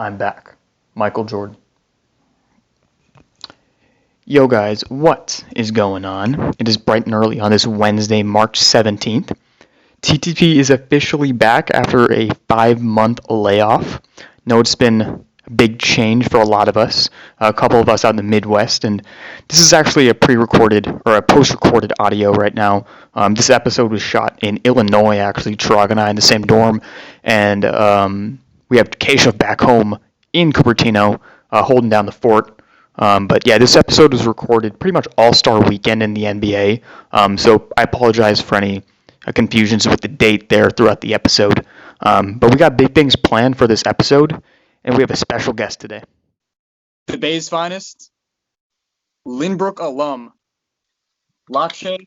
I'm back. Michael Jordan. Yo guys, what is going on? It is bright and early on this Wednesday, March 17th. TTP is officially back after a 5-month layoff. No, it's been a big change for a lot of us, a couple of us out in the Midwest, and this is actually a pre-recorded or a post-recorded audio right now. This episode was shot in Illinois, actually, Chirag and I in the same dorm, and we have Keshav back home in Cupertino, holding down the fort. But yeah, this episode was recorded pretty much all-star weekend in the NBA, so I apologize for any confusions with the date there throughout the episode. But we got big things planned for this episode, and we have a special guest today. The Bay's finest, Lynbrook alum, Lakshay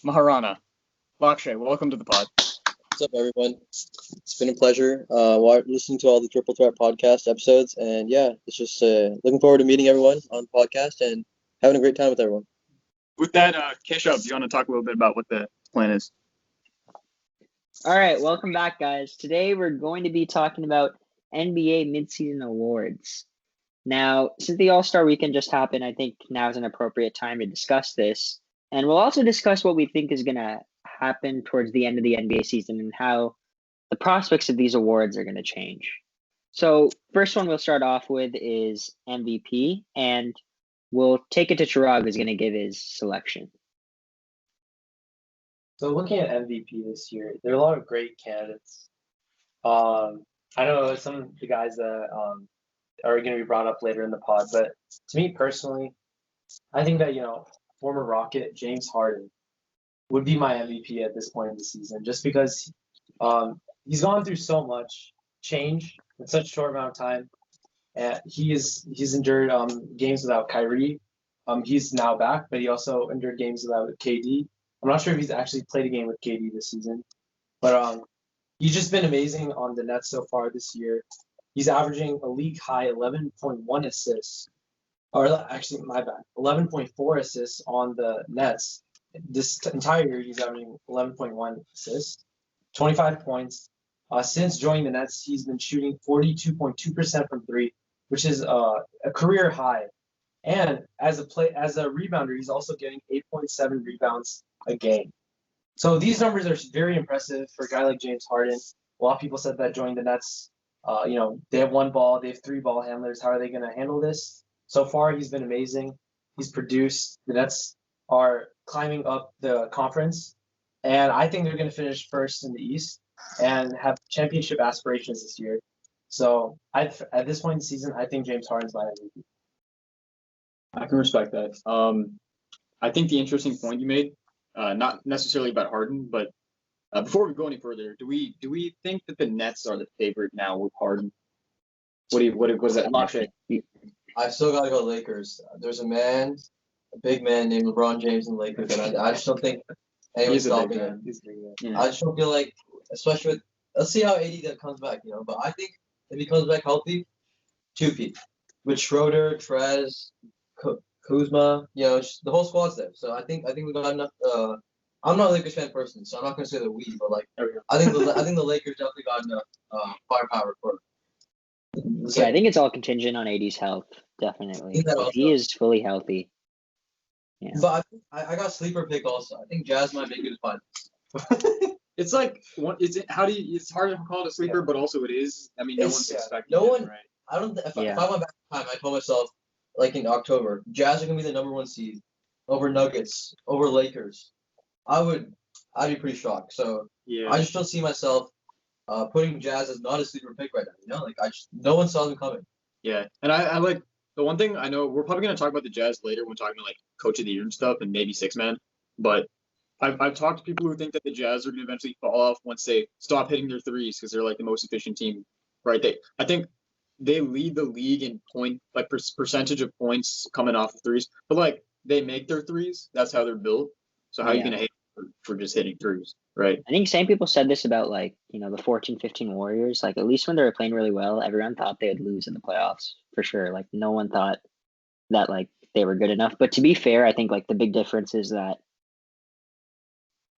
Maharana. Lakshay, welcome to the pod. What's up, everyone? It's been a pleasure listening to all the Triple Threat podcast episodes, and yeah, it's just looking forward to meeting everyone on the podcast and having a great time with everyone. With that, Keshav, do you want to talk a little bit about what the plan is? All right, welcome back, guys. Today we're going to be talking about NBA Midseason awards. Now, since the All-Star Weekend just happened, I think now is an appropriate time to discuss this. And we'll also discuss what we think is going to happen towards the end of the NBA season and how the prospects of these awards are going to change. So, first one we'll start off with is MVP, and we'll take it to Chirag, who's going to give his selection. So looking at MVP this year, there are a lot of great candidates. I know some of the guys that are going to be brought up later in the pod, but to me personally, I think that, former Rocket James Harden would be my MVP at this point in the season, just because he's gone through so much change in such a short amount of time. And he's endured games without Kyrie. He's now back, but he also endured games without KD. I'm not sure if he's actually played a game with KD this season, but he's just been amazing on the Nets so far this year. He's averaging a league high 11.1 assists, or actually, my bad, 11.4 assists on the Nets. This entire year, he's averaging 11.1 assists, 25 points. Since joining the Nets, he's been shooting 42.2% from three, which is a career high. And as a rebounder, he's also getting 8.7 rebounds a game. So these numbers are very impressive for a guy like James Harden. A lot of people said that joining the Nets, they have one ball, they have three ball handlers. How are they going to handle this? So far, he's been amazing. He's produced. The Nets are climbing up the conference, and I think they're going to finish first in the East and have championship aspirations this year. So at this point in the season, I think James Harden's my MVP. I can respect that. I think the interesting point you made, not necessarily about Harden, but before we go any further, do we think that the Nets are the favorite now with Harden? What was that? Lakshay? I still gotta go Lakers. There's a big man named LeBron James in the Lakers, and I just don't think anyone's stopping him. I just don't feel like, especially with, let's see how AD comes back, but I think if he comes back healthy, 2P with Schroeder, Trez, Kuzma, the whole squad's there. So I think we got enough. I'm not a Lakers fan personally, so I'm not gonna say that we, but I think the Lakers definitely got enough firepower for it. Yeah, I think it's all contingent on AD's health, definitely. If he is fully healthy. Yeah. But I got sleeper pick also. I think Jazz might make it fun. It's like, it's hard to call it a sleeper, but also it is. I mean, no one's expecting it, right? I don't. If I went back in time, I told myself, like in October, Jazz are gonna be the number one seed over Nuggets, over Lakers. I'd be pretty shocked. So yeah. I just don't see myself putting Jazz as not a sleeper pick right now. No one saw them coming. Yeah, and I like the one thing I know. We're probably gonna talk about the Jazz later when talking about coach of the year and stuff, and maybe six man. But I've talked to people who think that the Jazz are gonna eventually fall off once they stop hitting their threes because they're the most efficient team, right? I think they lead the league in percentage of points coming off of threes, but they make their threes. That's how they're built. So how are you gonna hate for just hitting threes, right? I think same people said this about the 14-15 Warriors. At least when they were playing really well, everyone thought they would lose in the playoffs for sure. No one thought that they were good enough. But to be fair, I think the big difference is that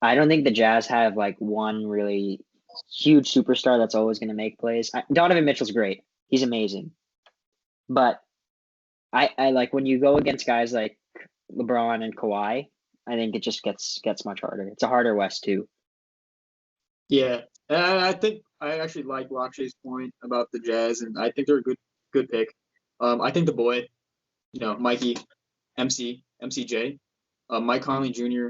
I don't think the Jazz have one really huge superstar that's always going to make plays. Donovan Mitchell's great. He's amazing. But I like when you go against guys like LeBron and Kawhi, I think it just gets much harder. It's a harder West too. Yeah, and I think I actually like Lakshay's point about the Jazz, and I think they're a good pick. I think the boy, Mikey, MCJ, Mike Conley Jr.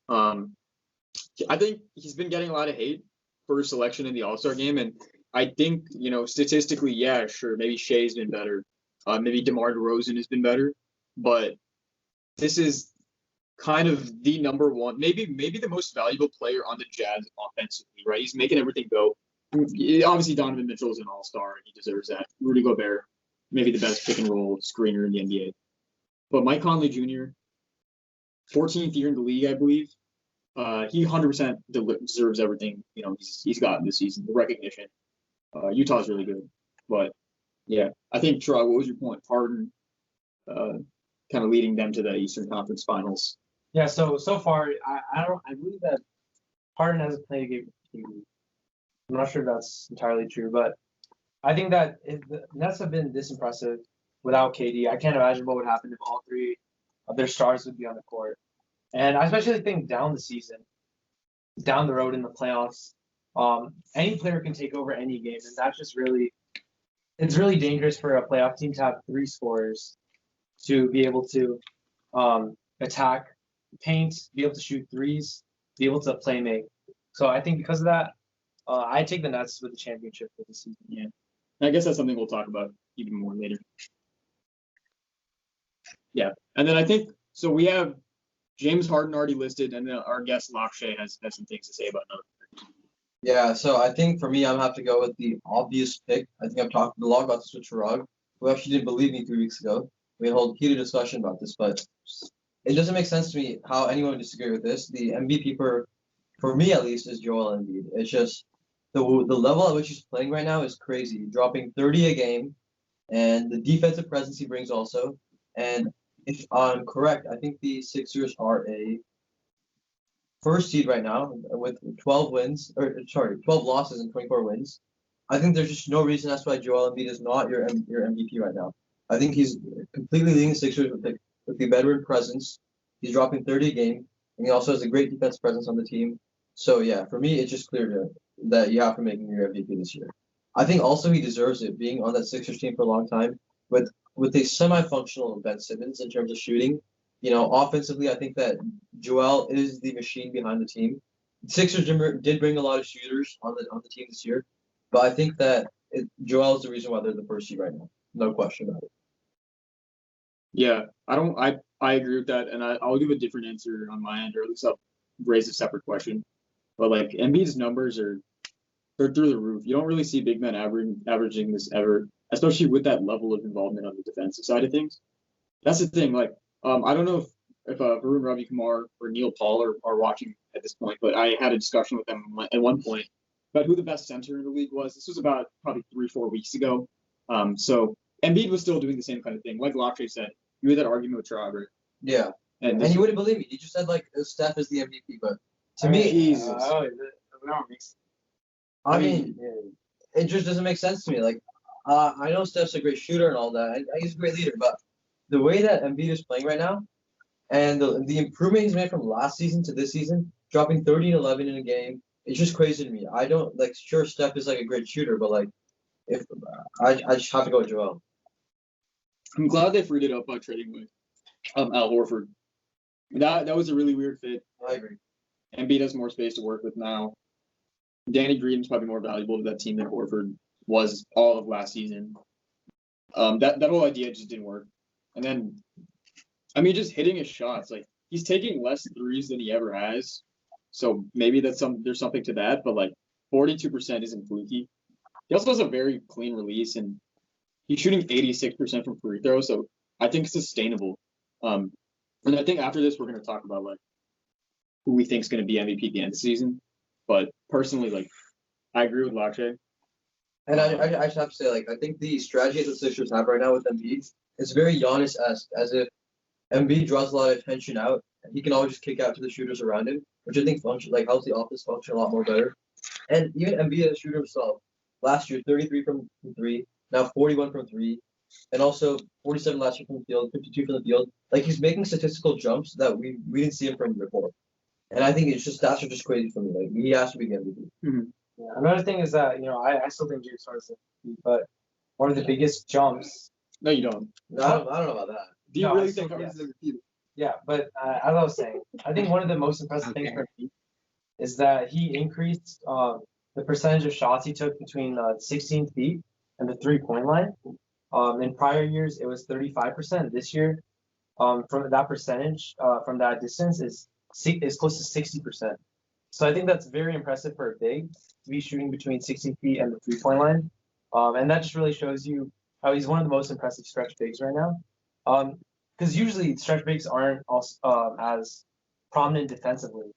I think he's been getting a lot of hate for his selection in the All-Star game, and I think statistically, yeah, sure, maybe Shea's been better, maybe DeMar DeRozan has been better, but this is kind of the number one, maybe the most valuable player on the Jazz offensively, right? He's making everything go. Obviously, Donovan Mitchell is an all-star, and he deserves that. Rudy Gobert, maybe the best pick-and-roll screener in the NBA. But Mike Conley Jr., 14th year in the league, I believe. He 100% deserves everything he's gotten this season, the recognition. Utah's really good. But, yeah, I think, Troy, what was your point? Harden kind of leading them to the Eastern Conference Finals. Yeah, so far I believe that Harden hasn't played a game for KD. I'm not sure if that's entirely true, but I think that if the Nets have been this impressive without KD, I can't imagine what would happen if all three of their stars would be on the court. And I especially think down the season, down the road in the playoffs, any player can take over any game, and that's just it's really dangerous for a playoff team to have three scorers to be able to attack, paint, be able to shoot threes, be able to play make. So I think because of that, I take the Nets with the championship for the season. Yeah, I guess that's something we'll talk about even more later. Yeah, and then I think so. We have James Harden already listed, and then our guest Lakshay has some things to say about another. Yeah, so I think for me, I'm gonna have to go with the obvious pick. I think I've talked a lot about this with Chirag, who actually didn't believe me 3 weeks ago. We had a whole heated discussion about this, but it doesn't make sense to me how anyone would disagree with this. The MVP for me at least, is Joel Embiid. It's just the level at which he's playing right now is crazy. Dropping 30 a game, and the defensive presence he brings also. And if I'm correct, I think the Sixers are a first seed right now with 12 losses and 24 wins. I think there's just no reason that's why Joel Embiid is not your MVP right now. I think he's completely leading the Sixers with the veteran presence. He's dropping 30 a game, and he also has a great defense presence on the team. So yeah, for me, it's just clear that you have to make him your MVP this year. I think also he deserves it, being on that Sixers team for a long time with a semi-functional Ben Simmons in terms of shooting. Offensively, I think that Joel is the machine behind the team. The Sixers did bring a lot of shooters on the team this year, but I think that Joel is the reason why they're the first seed right now. No question about it. Yeah, I agree with that, and I'll give a different answer on my end, or at least I'll raise a separate question. But like Embiid's numbers they're through the roof. You don't really see big men averaging this ever, especially with that level of involvement on the defensive side of things. That's the thing. Like, I don't know if Varun Ravi Kumar or Neil Paul are watching at this point, but I had a discussion with them at one point about who the best center in the league was. This was about probably 3-4 weeks ago. So Embiid was still doing the same kind of thing. Like Lakshay said, you had that argument with Trauber. Yeah. And you wouldn't believe me. He just said like Steph is the MVP, but to me, Jesus. I mean, it just doesn't make sense to me. Like, I know Steph's a great shooter and all that. He's a great leader, but the way that Embiid is playing right now, and the improvement he's made from last season to this season, dropping 30 and 11 in a game, it's just crazy to me. I don't like. Sure, Steph is like a great shooter, but like, if I just have to go with Joel. I'm glad they freed it up by trading with Al Horford. That was a really weird fit. I agree. Embiid has more space to work with now. Danny Green's probably more valuable to that team than Horford was all of last season. That whole idea just didn't work. And then, I mean, just hitting his shots, like he's taking less threes than he ever has. So maybe there's something to that, but like 42% isn't fluky. He also has a very clean release, and he's shooting 86% from free throws. So I think it's sustainable. And I think after this, we're going to talk about like who we think is going to be MVP at the end of the season. But personally, like, I agree with Lakshay. And I just have to say, like, I think the strategy that the Sixers have right now with Embiid is very Giannis-esque, as if Embiid draws a lot of attention out, and he can always just kick out to the shooters around him, which I think helps the offense function a lot more better. And even Embiid as a shooter himself, last year, 33 from 3, now 41 from three, and also 47 last year from the field, 52 from the field. Like he's making statistical jumps that we didn't see him from before. And I think it's just stats are just crazy for me. Like he has to be the MVP. Yeah. Another thing is that I still think James Harden's MVP, but one of the biggest jumps. No, you don't. No, I don't know about that. Do you No, really I still- think Harden's MVP? Yeah, but as I was saying, I think one of the most impressive things for me is that he increased the percentage of shots he took between 16 feet and the 3-point line. In prior years, it was 35%. This year, from that percentage, from that distance, is close to 60%. So I think that's very impressive for a big to be shooting between 16 feet and the 3-point line. And that just really shows you how he's one of the most impressive stretch bigs right now. Because usually stretch bigs aren't also, as prominent defensively.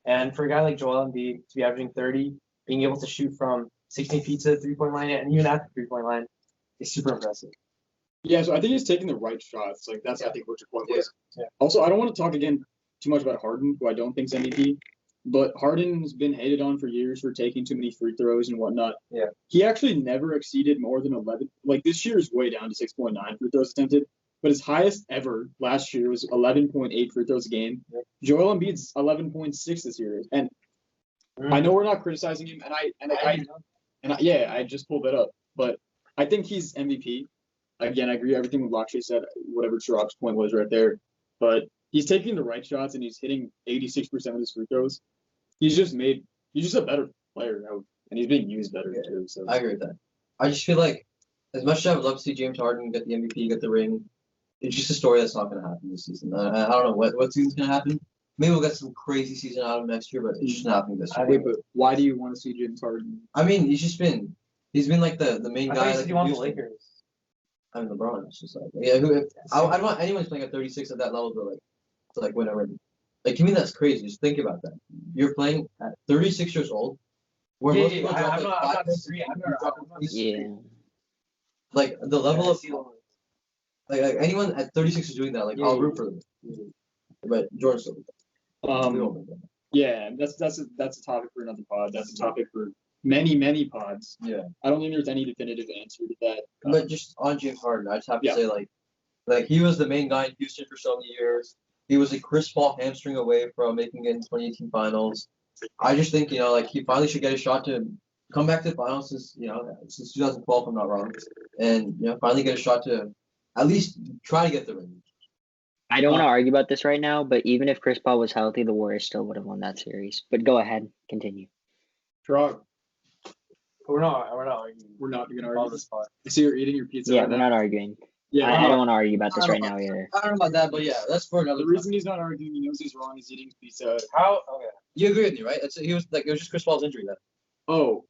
And for a guy like Joel Embiid to be averaging 30, being able to shoot from 16 feet to the 3-point line and even at the 3-point line is super impressive. Yeah, so I think he's taking the right shots. Like that's I think what your point was. Yeah. Also, I don't want to talk again too much about Harden, who I don't think's MVP. But Harden's been hated on for years for taking too many free throws and whatnot. Yeah. He actually never exceeded more than 11. Like this year is way down to 6.9 free throws attempted. But his highest ever last year was 11.8 free throws a game. Yep. Joel Embiid's 11.6 this year. And I know we're not criticizing him, I just pulled that up. But I think he's MVP. Again, I agree with everything Lakshay said, whatever Chirag's point was right there. But he's taking the right shots and he's hitting 86% of his free throws. He's just a better player now, and he's being used better too. So I agree with that. I just feel like as much as I would love to see James Harden get the MVP, get the ring, it's just a story that's not going to happen this season. I don't know what season's going to happen. Maybe we'll get some crazy season out of him next year, but it's just not happening this year. wait, but why do you want to see James Harden? I mean, he's been like the main I guy. thought you said Like you want the Houston. Lakers. I mean, LeBron. It's just like I don't want anyone playing at 36 at that level to win a ring. Like to me, that's crazy. Just think about that. You're playing at 36 years old. Where most people drop I'm like not 5 disagreeing. Yeah. Like the level of like anyone at 36 is doing that. Like I'll root for them. But Jordan's still. Yeah, that's a topic for another pod. That's a topic for many pods. Yeah. I don't think there's any definitive answer to that. But just on James Harden, I just have to say like he was the main guy in Houston for so many years. He was a Chris Paul hamstring away from making it in 2018 finals. I just think like he finally should get a shot to come back to the finals since 2012, if I'm not wrong, and finally get a shot to at least try to get the ring. I don't want to argue about this right now, but even if Chris Paul was healthy, the Warriors still would have won that series. But go ahead, continue. Chirag, We're not arguing. we're not going to All argue. this spot. I see you're eating your pizza. Yeah, right we're now. not arguing. Yeah, I don't want to argue about this right now either. I don't know about that, but yeah, that's for another. The reason he's not arguing, he knows he's wrong. He's eating pizza. How? Okay. You agree with me, right? It was just Chris Paul's injury then. Oh,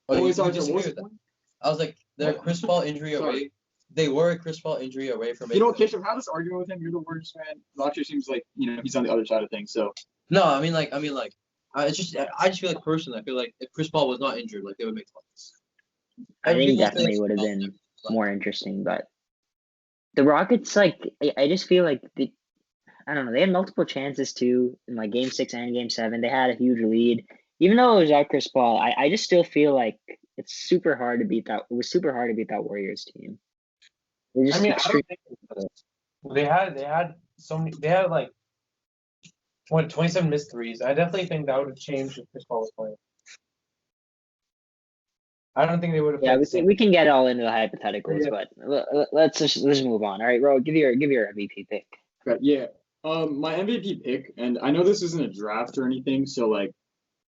You sorry, disagree what was with the that? point? I was like, they're Chris Paul injury Sorry. away. They were a Chris Paul injury away from. You know, Keshav, have this argument with him. You're the Warriors fan. Lakshay seems like he's on the other side of things. So No, I mean, I just feel like personally, I feel like if Chris Paul was not injured, like they would make finals. I think Everyone definitely thinks- would have been more interesting, but the Rockets, I just feel like I don't know, they had multiple chances too in like Game 6 and Game 7. They had a huge lead, even though it was out Chris Paul. I just still feel like it's super hard to beat that. It was super hard to beat that Warriors team. They're just I don't extreme. think they had so many. They had 27 missed threes. I definitely think that would have changed if Chris Paul was playing. I don't think they would have. Yeah, we can get all into the hypotheticals, but let's just move on. All right, Ro, give your MVP pick. But yeah, my MVP pick, and I know this isn't a draft or anything, so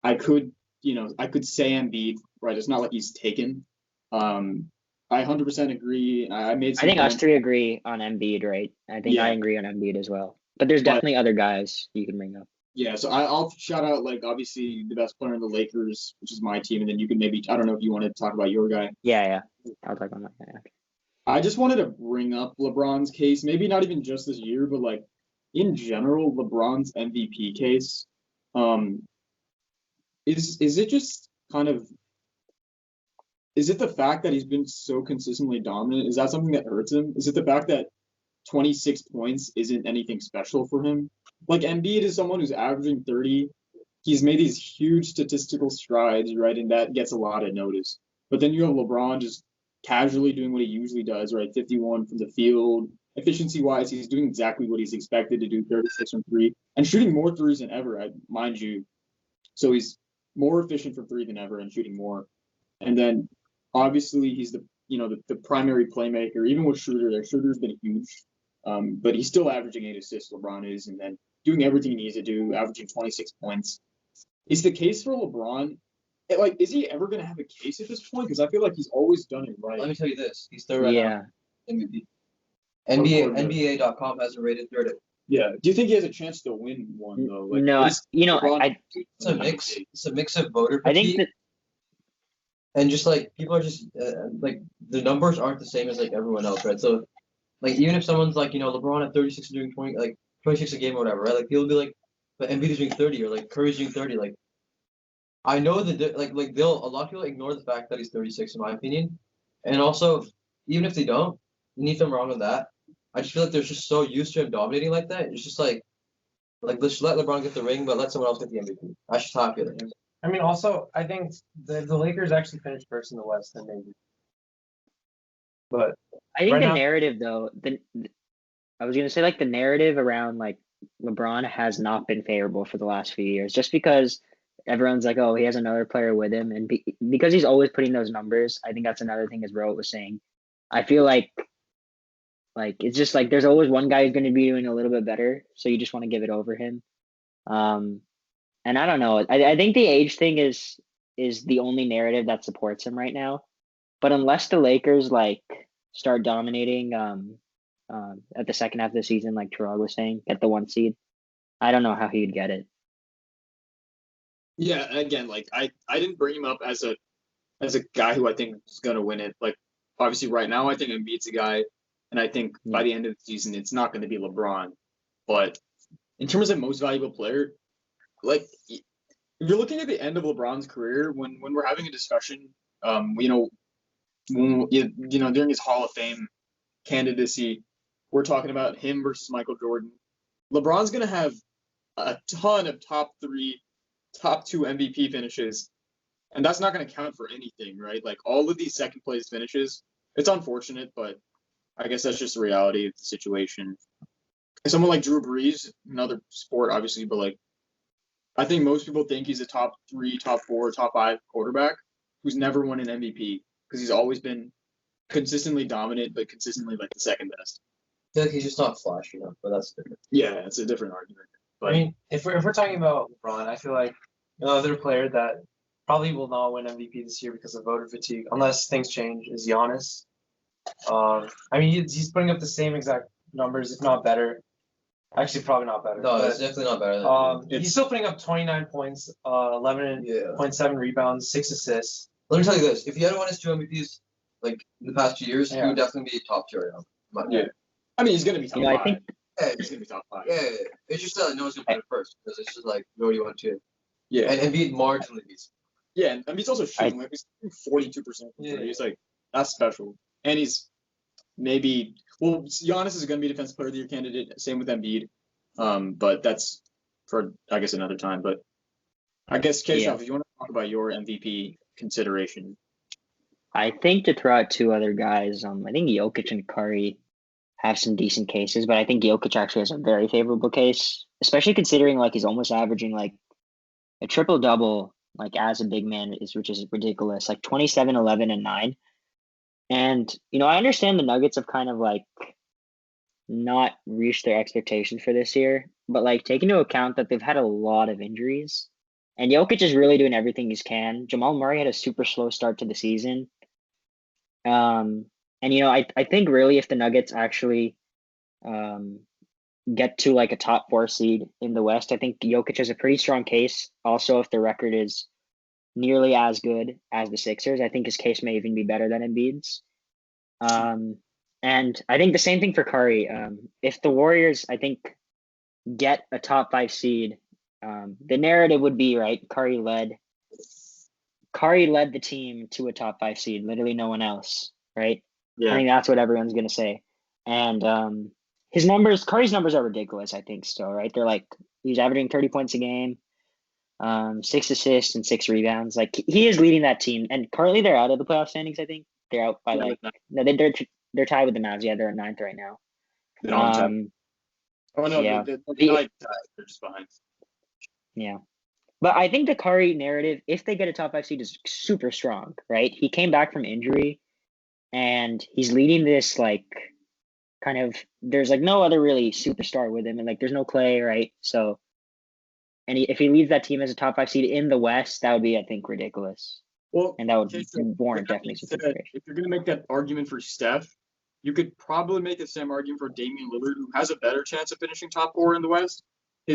I could say Embiid, right? It's not like he's taken. I 100% agree. I think us three agree on Embiid, right? I think I agree on Embiid as well. But there's definitely other guys you can bring up. Yeah, so I'll shout out obviously the best player in the Lakers, which is my team, and then you can maybe I don't know if you want to talk about your guy. Yeah, I'll talk on that guy. I just wanted to bring up LeBron's case, maybe not even just this year, but in general, LeBron's MVP case. Is it just is it the fact that he's been so consistently dominant? Is that something that hurts him? Is it the fact that 26 points isn't anything special for him? Embiid is someone who's averaging 30. He's made these huge statistical strides, right? And that gets a lot of notice. But then you have LeBron just casually doing what he usually does, right? 51 from the field. Efficiency-wise, he's doing exactly what he's expected to do, 36 from three, and shooting more threes than ever, mind you. So he's more efficient from three than ever and shooting more. And then obviously he's the primary playmaker. Even with Schroeder, Schroeder's been huge, but he's still averaging 8 assists. LeBron is, and then doing everything he needs to do, averaging 26 points. Is the case for LeBron? Is he ever going to have a case at this point? Because I feel like he's always done it right. Let me tell you this: he's third right now. MVP. NBA.com has him rated third. Yeah. Do you think he has a chance to win one though? No, LeBron, it's a mix. It's a mix of voter I fatigue. think that And just like people are just the numbers aren't the same as like everyone else, right? So like even if someone's like LeBron at 36 and doing 26 a game or whatever, right? Like people will be like, but Embiid's doing 30 or like Curry's doing 30. Like I know that a lot of people ignore the fact that he's 36 in my opinion, and also even if they don't, and if I'm wrong on that, I just feel like they're just so used to him dominating like that. It's just like let's let LeBron get the ring, but let someone else get the MVP. That's just how I feel. I mean, also, I think the Lakers actually finished first in the West, and maybe. But I think right the now- narrative though, I was gonna say like the narrative around like LeBron has not been favorable for the last few years, just because everyone's like, oh, he has another player with him, and because he's always putting those numbers. I think that's another thing, as Rohit was saying. I feel like it's just like there's always one guy who's going to be doing a little bit better, so you just want to give it over him. And I don't know. I think the age thing is the only narrative that supports him right now. But unless the Lakers start dominating at the second half of the season, like Terrell was saying, get the 1 seed, I don't know how he'd get it. Yeah, again, I didn't bring him up as a guy who I think is gonna win it. Like obviously right now I think Embiid's a guy, and I think by the end of the season it's not gonna be LeBron. But in terms of most valuable player, if you're looking at the end of LeBron's career, when we're having a discussion, during his Hall of Fame candidacy, we're talking about him versus Michael Jordan. LeBron's gonna have a ton of top 3, top 2 MVP finishes, and that's not gonna count for anything, right? Like all of these second place finishes, it's unfortunate, but I guess that's just the reality of the situation. Someone like Drew Brees, another sport, obviously, but I think most people think he's a top 3, top 4, top 5 quarterback who's never won an MVP because he's always been consistently dominant, but consistently the second best. I feel like he's just not flashy enough, but that's different. Yeah, it's a different argument. But I mean, if we're talking about LeBron, I feel like another player that probably will not win MVP this year because of voter fatigue, unless things change, is Giannis. I mean, he's putting up the same exact numbers, if not better. Actually, probably not better. No, it's definitely not better. He's still putting up 29 points, 11.7 rebounds, 6 assists. Let me tell you this: if he had won his 2 MVPs in the past 2 years, he would definitely be top 2 right now. Yeah, I mean he's gonna be top 5. I think he's gonna be top 5. Yeah. It's just that no one's gonna put it first because it's just you already won 2. Yeah, and Embiid marginally beats. Yeah, and he's also shooting he's 42%. He's that's special, and he's Giannis is gonna be Defensive Player of the Year candidate. Same with Embiid, but that's for I guess another time. But I guess Keshav, if you want to talk about your MVP consideration. I think to throw out 2 other guys, I think Jokic and Curry have some decent cases, but I think Jokic actually has a very favorable case, especially considering he's almost averaging a triple-double as a big man, which is ridiculous, 27, 11, and 9. And, I understand the Nuggets have kind of not reached their expectations for this year, but take into account that they've had a lot of injuries, and Jokic is really doing everything he can. Jamal Murray had a super slow start to the season. And I think really if the Nuggets actually get to a top 4 seed in the West, I think Jokic has a pretty strong case. Also, if the record is nearly as good as the Sixers, I think his case may even be better than Embiid's. And I think the same thing for Curry. If the Warriors, I think, get a top 5 seed, the narrative would be Curry led the team to a top 5 seed. Literally no one else, right? Yeah. I think that's what everyone's gonna say. And Curry's numbers are ridiculous. I think still, right? They're he's averaging 30 points a game, 6 assists and 6 rebounds. He is leading that team, and currently they're out of the playoff standings. I think They're out by Yeah, like with no, they're tied with the Mavs. Yeah, they're at 9th right now. They don't have a Um, Oh no, yeah. they're The- not tied. They're just behind. yeah. But I think the Curry narrative, if they get a top 5 seed, is super strong, right? He came back from injury, and he's leading this like kind of. There's like no other really superstar with him, and like there's no Clay, right? So, and if he leads that team as a top 5 seed in the West, that would be, I think, ridiculous, Well, and that would okay, so warrant with that definitely being some said, consideration. if you're gonna make that argument for Steph, you could probably make the same argument for Damian Lillard, who has a better chance of finishing top 4 in the West.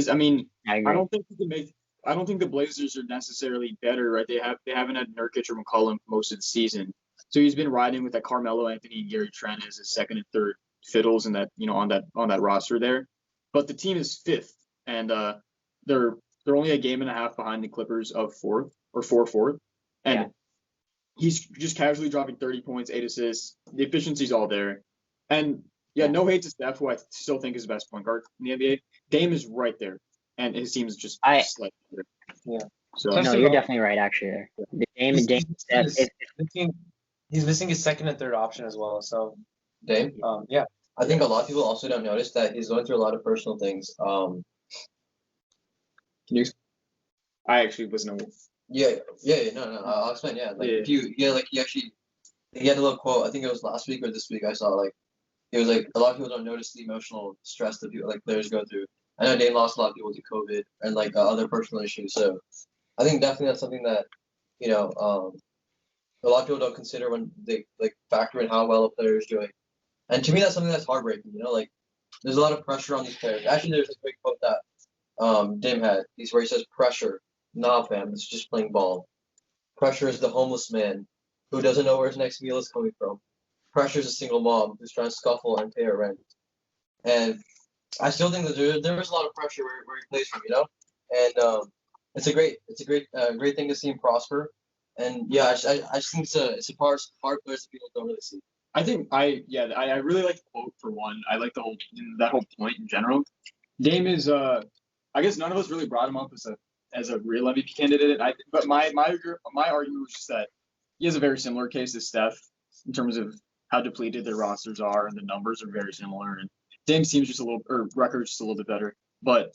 I mean, I I agree. don't think you can make. I don't think the Blazers are necessarily better, right? They haven't had Nurkic or McCollum most of the season, so he's been riding with that Carmelo Anthony and Gary Trent as his second and third fiddles in that on that roster there. But the team is 5th, and they're only a game and a half behind the Clippers of 4th or 4th, and Yeah. he's just casually dropping 30 points, 8 assists. The efficiency's all there, and yeah, Yeah. no hate to Steph, who I still think is the best point guard in the NBA. Dame is right there, and his team is just slightly better. Yeah. So Just No, about- you're definitely right. Actually, there. The Dame, he's missing his second and third option as well. So Dame. yeah. I think a lot of people also don't notice that he's going through a lot of personal things. can you? I actually wasn't. Yeah, no, I'll explain. Yeah, like Yeah. if you, yeah, like he had a little quote. I think it was last week or this week. I saw like it was like a lot of people don't notice the emotional stress that people like players go through. I know Dame lost a lot of people to COVID and like other personal issues. So I think definitely that's something that a lot of people don't consider when they like factor in how well a player is doing. And to me, that's something that's heartbreaking. Like there's a lot of pressure on these players. Actually, there's a great quote that Dim had. He's where he says, "Pressure, nah, fam, it's just playing ball. Pressure is the homeless man who doesn't know where his next meal is coming from. Pressure is a single mom who's trying to scuffle and pay her rent." And I still think that there is a lot of pressure where he plays from, and it's a great great thing to see him prosper. And yeah, I just think it's a part players that people don't really see. I think I really like the quote for one. I like that whole point in general. Dame is I guess none of us really brought him up as a real MVP candidate. But my argument was just that he has a very similar case to Steph in terms of how depleted their rosters are, and the numbers are very similar. And Dame's team's just record's just a little bit better. But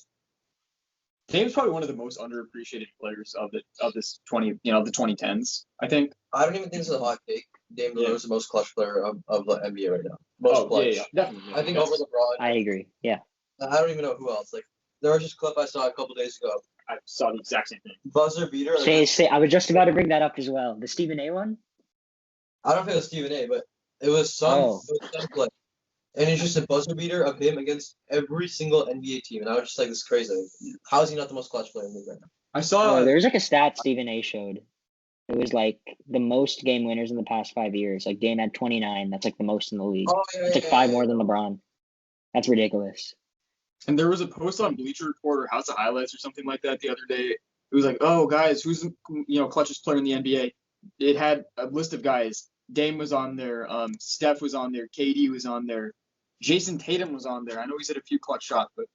Dame's probably one of the most underappreciated players of this the 2010s. I think. I don't even think this is a hot take. Dame Lillard is the most clutch player of the NBA right now. Most clutch. Yeah, definitely. I think over LeBron. I agree. Yeah. I don't even know who else. Like there was this clip I saw a couple days ago. I saw the exact same thing. Buzzer beater. Say, I was just about to bring that up as well. The Stephen A one? I don't know if it was Stephen A, but it was some play. And it's just a buzzer beater of him against every single NBA team. And I was just like, this is crazy. How is he not the most clutch player in the league right now? I saw there's like a stat Stephen A showed. It was like the most game winners in the past 5 years. Like Dame had 29. That's like the most in the league. Oh, yeah, it's like 5 more than LeBron. That's ridiculous. And there was a post on Bleacher Report or House of Highlights or something like that the other day. It was like, oh guys, who's the clutchest player in the NBA? It had a list of guys. Dame was on there. Steph was on there. KD was on there. Jason Tatum was on there. I know he's had a few clutch shots, but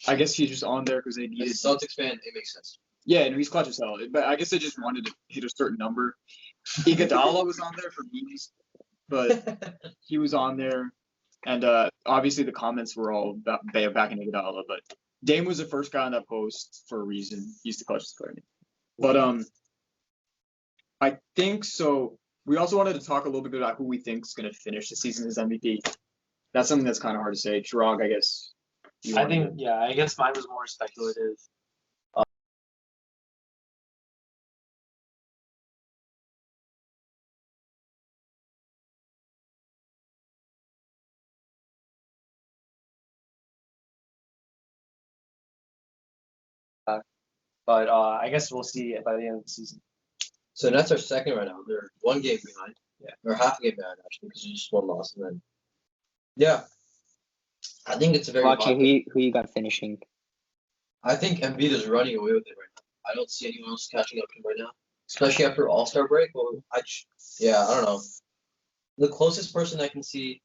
I guess he's just on there because they needed. As a Celtics fan, it makes sense. Yeah, and he's clutch as hell. But I guess they just wanted to hit a certain number. Iguodala was on there for memes, but he was on there, and obviously the comments were all backing Iguodala. But Dame was the first guy on that post for a reason. He's the clutchest player. But I think so. We also wanted to talk a little bit about who we think is going to finish the season as MVP. That's something that's kind of hard to say. Chirag, I guess. I guess mine was more speculative. But I guess we'll see by the end of the season. So Nets are second right now. They're 1 game behind. Yeah. Or half a game behind actually, because you just 1 loss and then. Yeah. I think it's a very. Lakshay, who you got finishing? I think Embiid is running away with it right now. I don't see anyone else catching up to him right now, especially after All-Star break. Well, I don't know. The closest person I can see,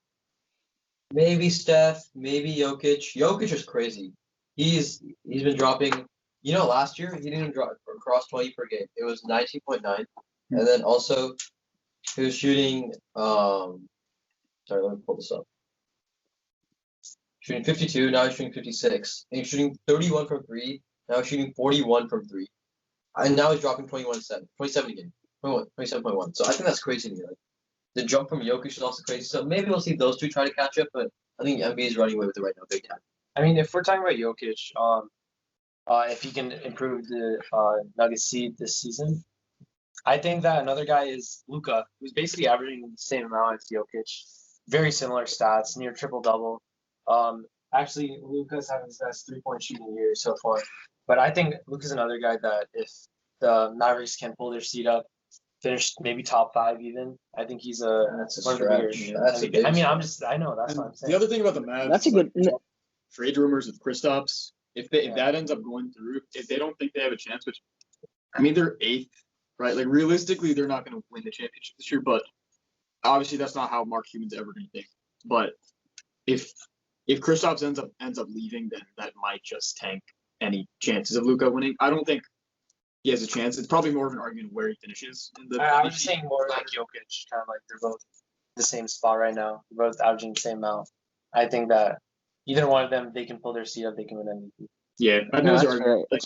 maybe Steph, maybe Jokic. Jokic is crazy. He's been dropping. Last year he didn't drop cross 20 per game. It was 19.9, and then also He was shooting. Sorry, let me pull this up. Shooting 52. Now he's shooting 56. And he's shooting 31 from three. Now he's shooting 41 from three. And now he's dropping 27 again. 27.1. So I think that's crazy to me. Like, the jump from Jokic is also crazy. So maybe we'll see those two try to catch up. But I think NBA is running away with it right now, big time. I mean, if we're talking about Jokic, if he can improve the Nuggets seed this season, I think that another guy is Luka, who's basically averaging the same amount as Jokic. Very similar stats, near triple-double. Actually, Luka's having his best three-point shooting year so far. But I think Luka's another guy that if the Mavericks can pull their seed up, finish maybe top 5 even, I think he's That's a one of the bigger. stretch. That's a big I mean, stretch. I know, that's what I'm saying. The other thing about the Mavs, That's a good. trade rumors with Kristaps. If that ends up going through, if they don't think they have a chance, which I mean they're 8th, right? Like realistically, they're not going to win the championship this year. But obviously, that's not how Mark Cuban's ever going to think. But if Kristaps ends up leaving, then that might just tank any chances of Luka winning. I don't think he has a chance. It's probably more of an argument where he finishes in the. I was just saying more like Jokic, kind of like they're both the same spot right now. They're both averaging the same amount. I think that either one of them, they can pull their seat up, they can win MVP. Yeah, I think No, those that's are fair. like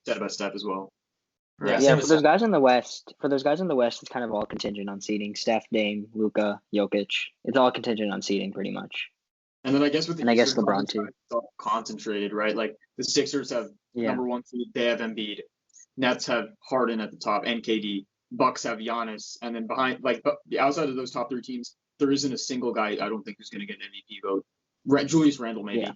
step by step as well. Yeah, Yeah, for those guys in the West, it's kind of all contingent on seeding. Steph, Dame, Luka, Jokic. It's all contingent on seeding, pretty much. And then I guess with the And I guess Eastern LeBron Conference, too. it's all concentrated, right? Like the Sixers have Yeah. number 1 seed, they have Embiid. Nets have Harden at the top and KD. Bucks have Giannis, and then behind, like outside of those top 3 teams, there isn't a single guy I don't think who's going to get an MVP vote. Julius Randle, maybe. Yeah.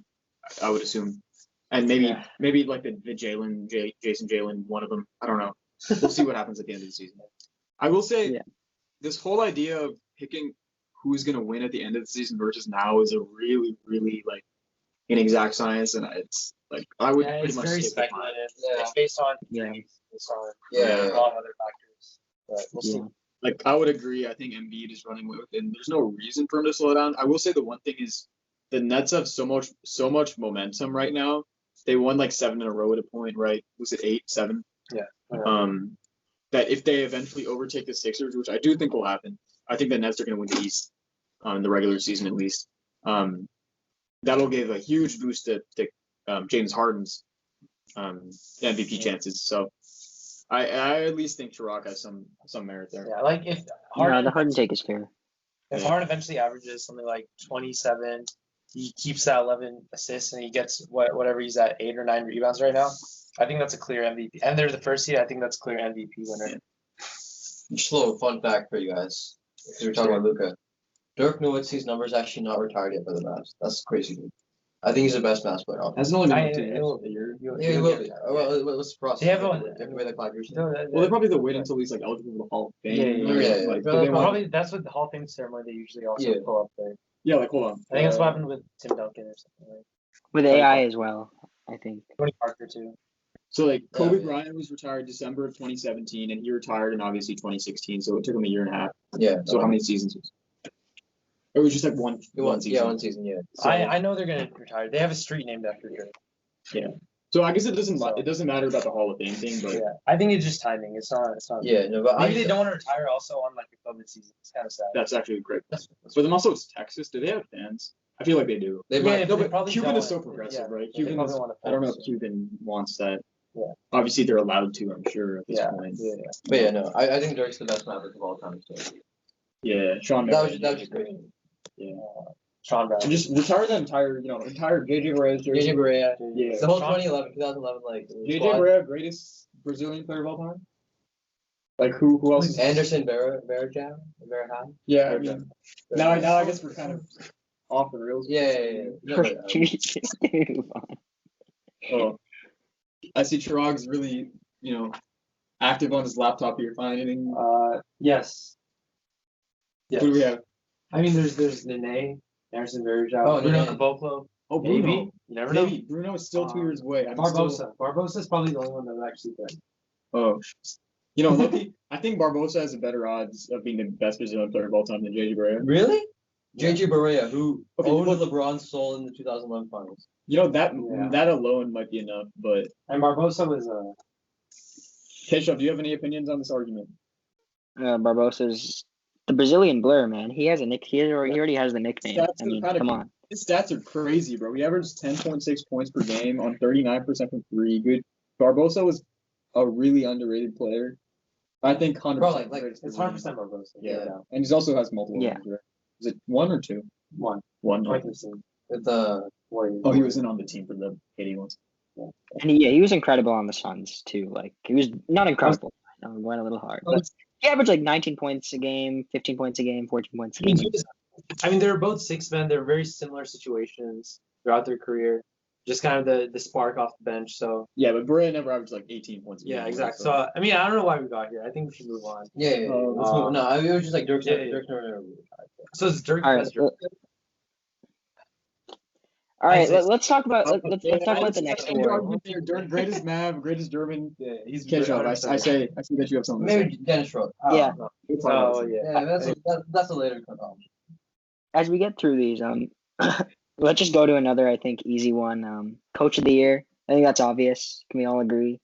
I would assume, and maybe like the Jason Jalen, one of them. I don't know. We'll see what happens at the end of the season. I will say, this whole idea of picking who's going to win at the end of the season versus now is a really, really like inexact science, and it's like I would pretty it's much very skip it. speculative. Yeah. It's based on Yeah. it's on Yeah. a lot of other factors. But we'll see. Yeah. Like I would agree. I think Embiid is running away with it, and there's no reason for him to slow down. I will say the one thing is the Nets have so much momentum right now. They won like 7 in a row at a point, right? Was it 8, 7? Yeah. That if they eventually overtake the Sixers, which I do think will happen, I think the Nets are going to win the East in the regular season at least. That'll give a huge boost to James Harden's MVP chances. So I at least think Chirac has some merit there. Yeah, like if No, the Harden take is fair. If Harden eventually averages something like 27, he keeps that 11 assists and he gets whatever he's at 8 or 9 rebounds right now. I think that's a clear MVP. And they're the first seed. I think that's a clear MVP winner. Yeah. Just a little fun fact for you guys, because we're talking about Luka. Dirk Nowitzki's number is actually not retired yet for the Mavs. That's crazy. I think he's the best Mavs player. Hasn't only been 2 It years. will be. Yeah, he will be. Well, what's the process? They have They have to wait like 5 years. Well, they probably have to wait until he's like eligible for the Hall of Fame. Yeah. Like, Well, they want- Probably that's what the Hall of Fame ceremony they usually also pull up there. yeah, like hold on. I think that's what happened with Tim Duncan or something. Like With AI as well, I think. Tony Parker too. So like Kobe Yeah. Bryant was retired December of 2017, and he retired in obviously 2016. So it took him a year and a half. Yeah. So how many seasons? It was just like one season. Yeah, one season. Yeah. So, I know they're gonna retire. They have a street named after Dirk. So I guess it doesn't matter about the Hall of Fame thing, but Yeah, I think it's just timing. It's not. Yeah. No, but Maybe they don't want to retire also on like a COVID season. It's kind of sad. that's actually great. For them also, it's Texas. Do they have fans? I feel like they do. They Yeah, might. No, they but probably Cuban is don't. so progressive, Yeah, right? they Cuban probably is, want to I don't know if force it. Cuban wants that. Yeah. Obviously, they're allowed to, I'm sure, at this point. Yeah. But yeah, no, I think Dirk's the best Maverick of all time. So. Yeah, Sean. That was just great. Sean Brown. And just retire the entire JJ Barea jersey. JJ Barea. Yeah. The whole Sean- 2011, like JJ squad. Barea, greatest Brazilian player of all time. Like who else? Is, Anderson Barraham. yeah, I mean, now I guess we're kind of off the rails. Yeah. No, but, Move on. Oh, I see Chirag's really, active on his laptop here. Finding. Yes. Who do we have? I mean, there's Nene, Anderson Varejao, Oh, Bruno Nene. Caboclo. Oh, Bruno. Maybe. You never know. Maybe Bruno is still 2 years away. Barbosa. Barbosa's probably the only one that would actually fit. Oh, Loki, I think Barbosa has a better odds of being the best Brazilian player of all time than JJ Barea. Really? JJ Barea, who Okay, owned well- LeBron's soul in the 2011 finals. That alone might be enough. But And Barbosa was Keshav, do you have any opinions on this argument? Barbosa's the Brazilian Blur, man. He has a nick. He already has the nickname. Stats I are mean, kinda come crazy. on. His stats are crazy, bro. He averaged 10.6 points per game on 39% from three. Good. Barbosa was a really underrated player. I think 100%. Bro, like greatest It's Brazilian. 100% Barbosa. Yeah. And he also has multiple Yeah. rings, right? Is it one or two? One. One. 20%. With the Warriors. Oh, he wasn't on the team for the 80 ones. And he was incredible on the Suns too. Like he was not incredible. I'm going a little hard, but he averaged like 19 points a game, 15 points a game, 14 points a game. I mean, they're both 6 men. They're very similar situations throughout their career. Just kind of the spark off the bench. So Yeah, but Brea never averaged like 18 points. yeah, exactly. So I mean, I don't know why we got here. I think we should move on. yeah. Let's move. No, it was just like Dirk. Yeah, yeah. Dirk. So it's Dirk. All right. That's Dirk. All right, I'd say- let's talk about let's talk about the next award. Greatest Mav, greatest German. Yeah, he's Ketchup. I say that you have something to say. Maybe Dennis Schroeder. Yeah. Oh yeah. Yeah, that's a later cut. As we get through these, let's just go to another, I think, easy one. Coach of the year. I think that's obvious. Can we all agree?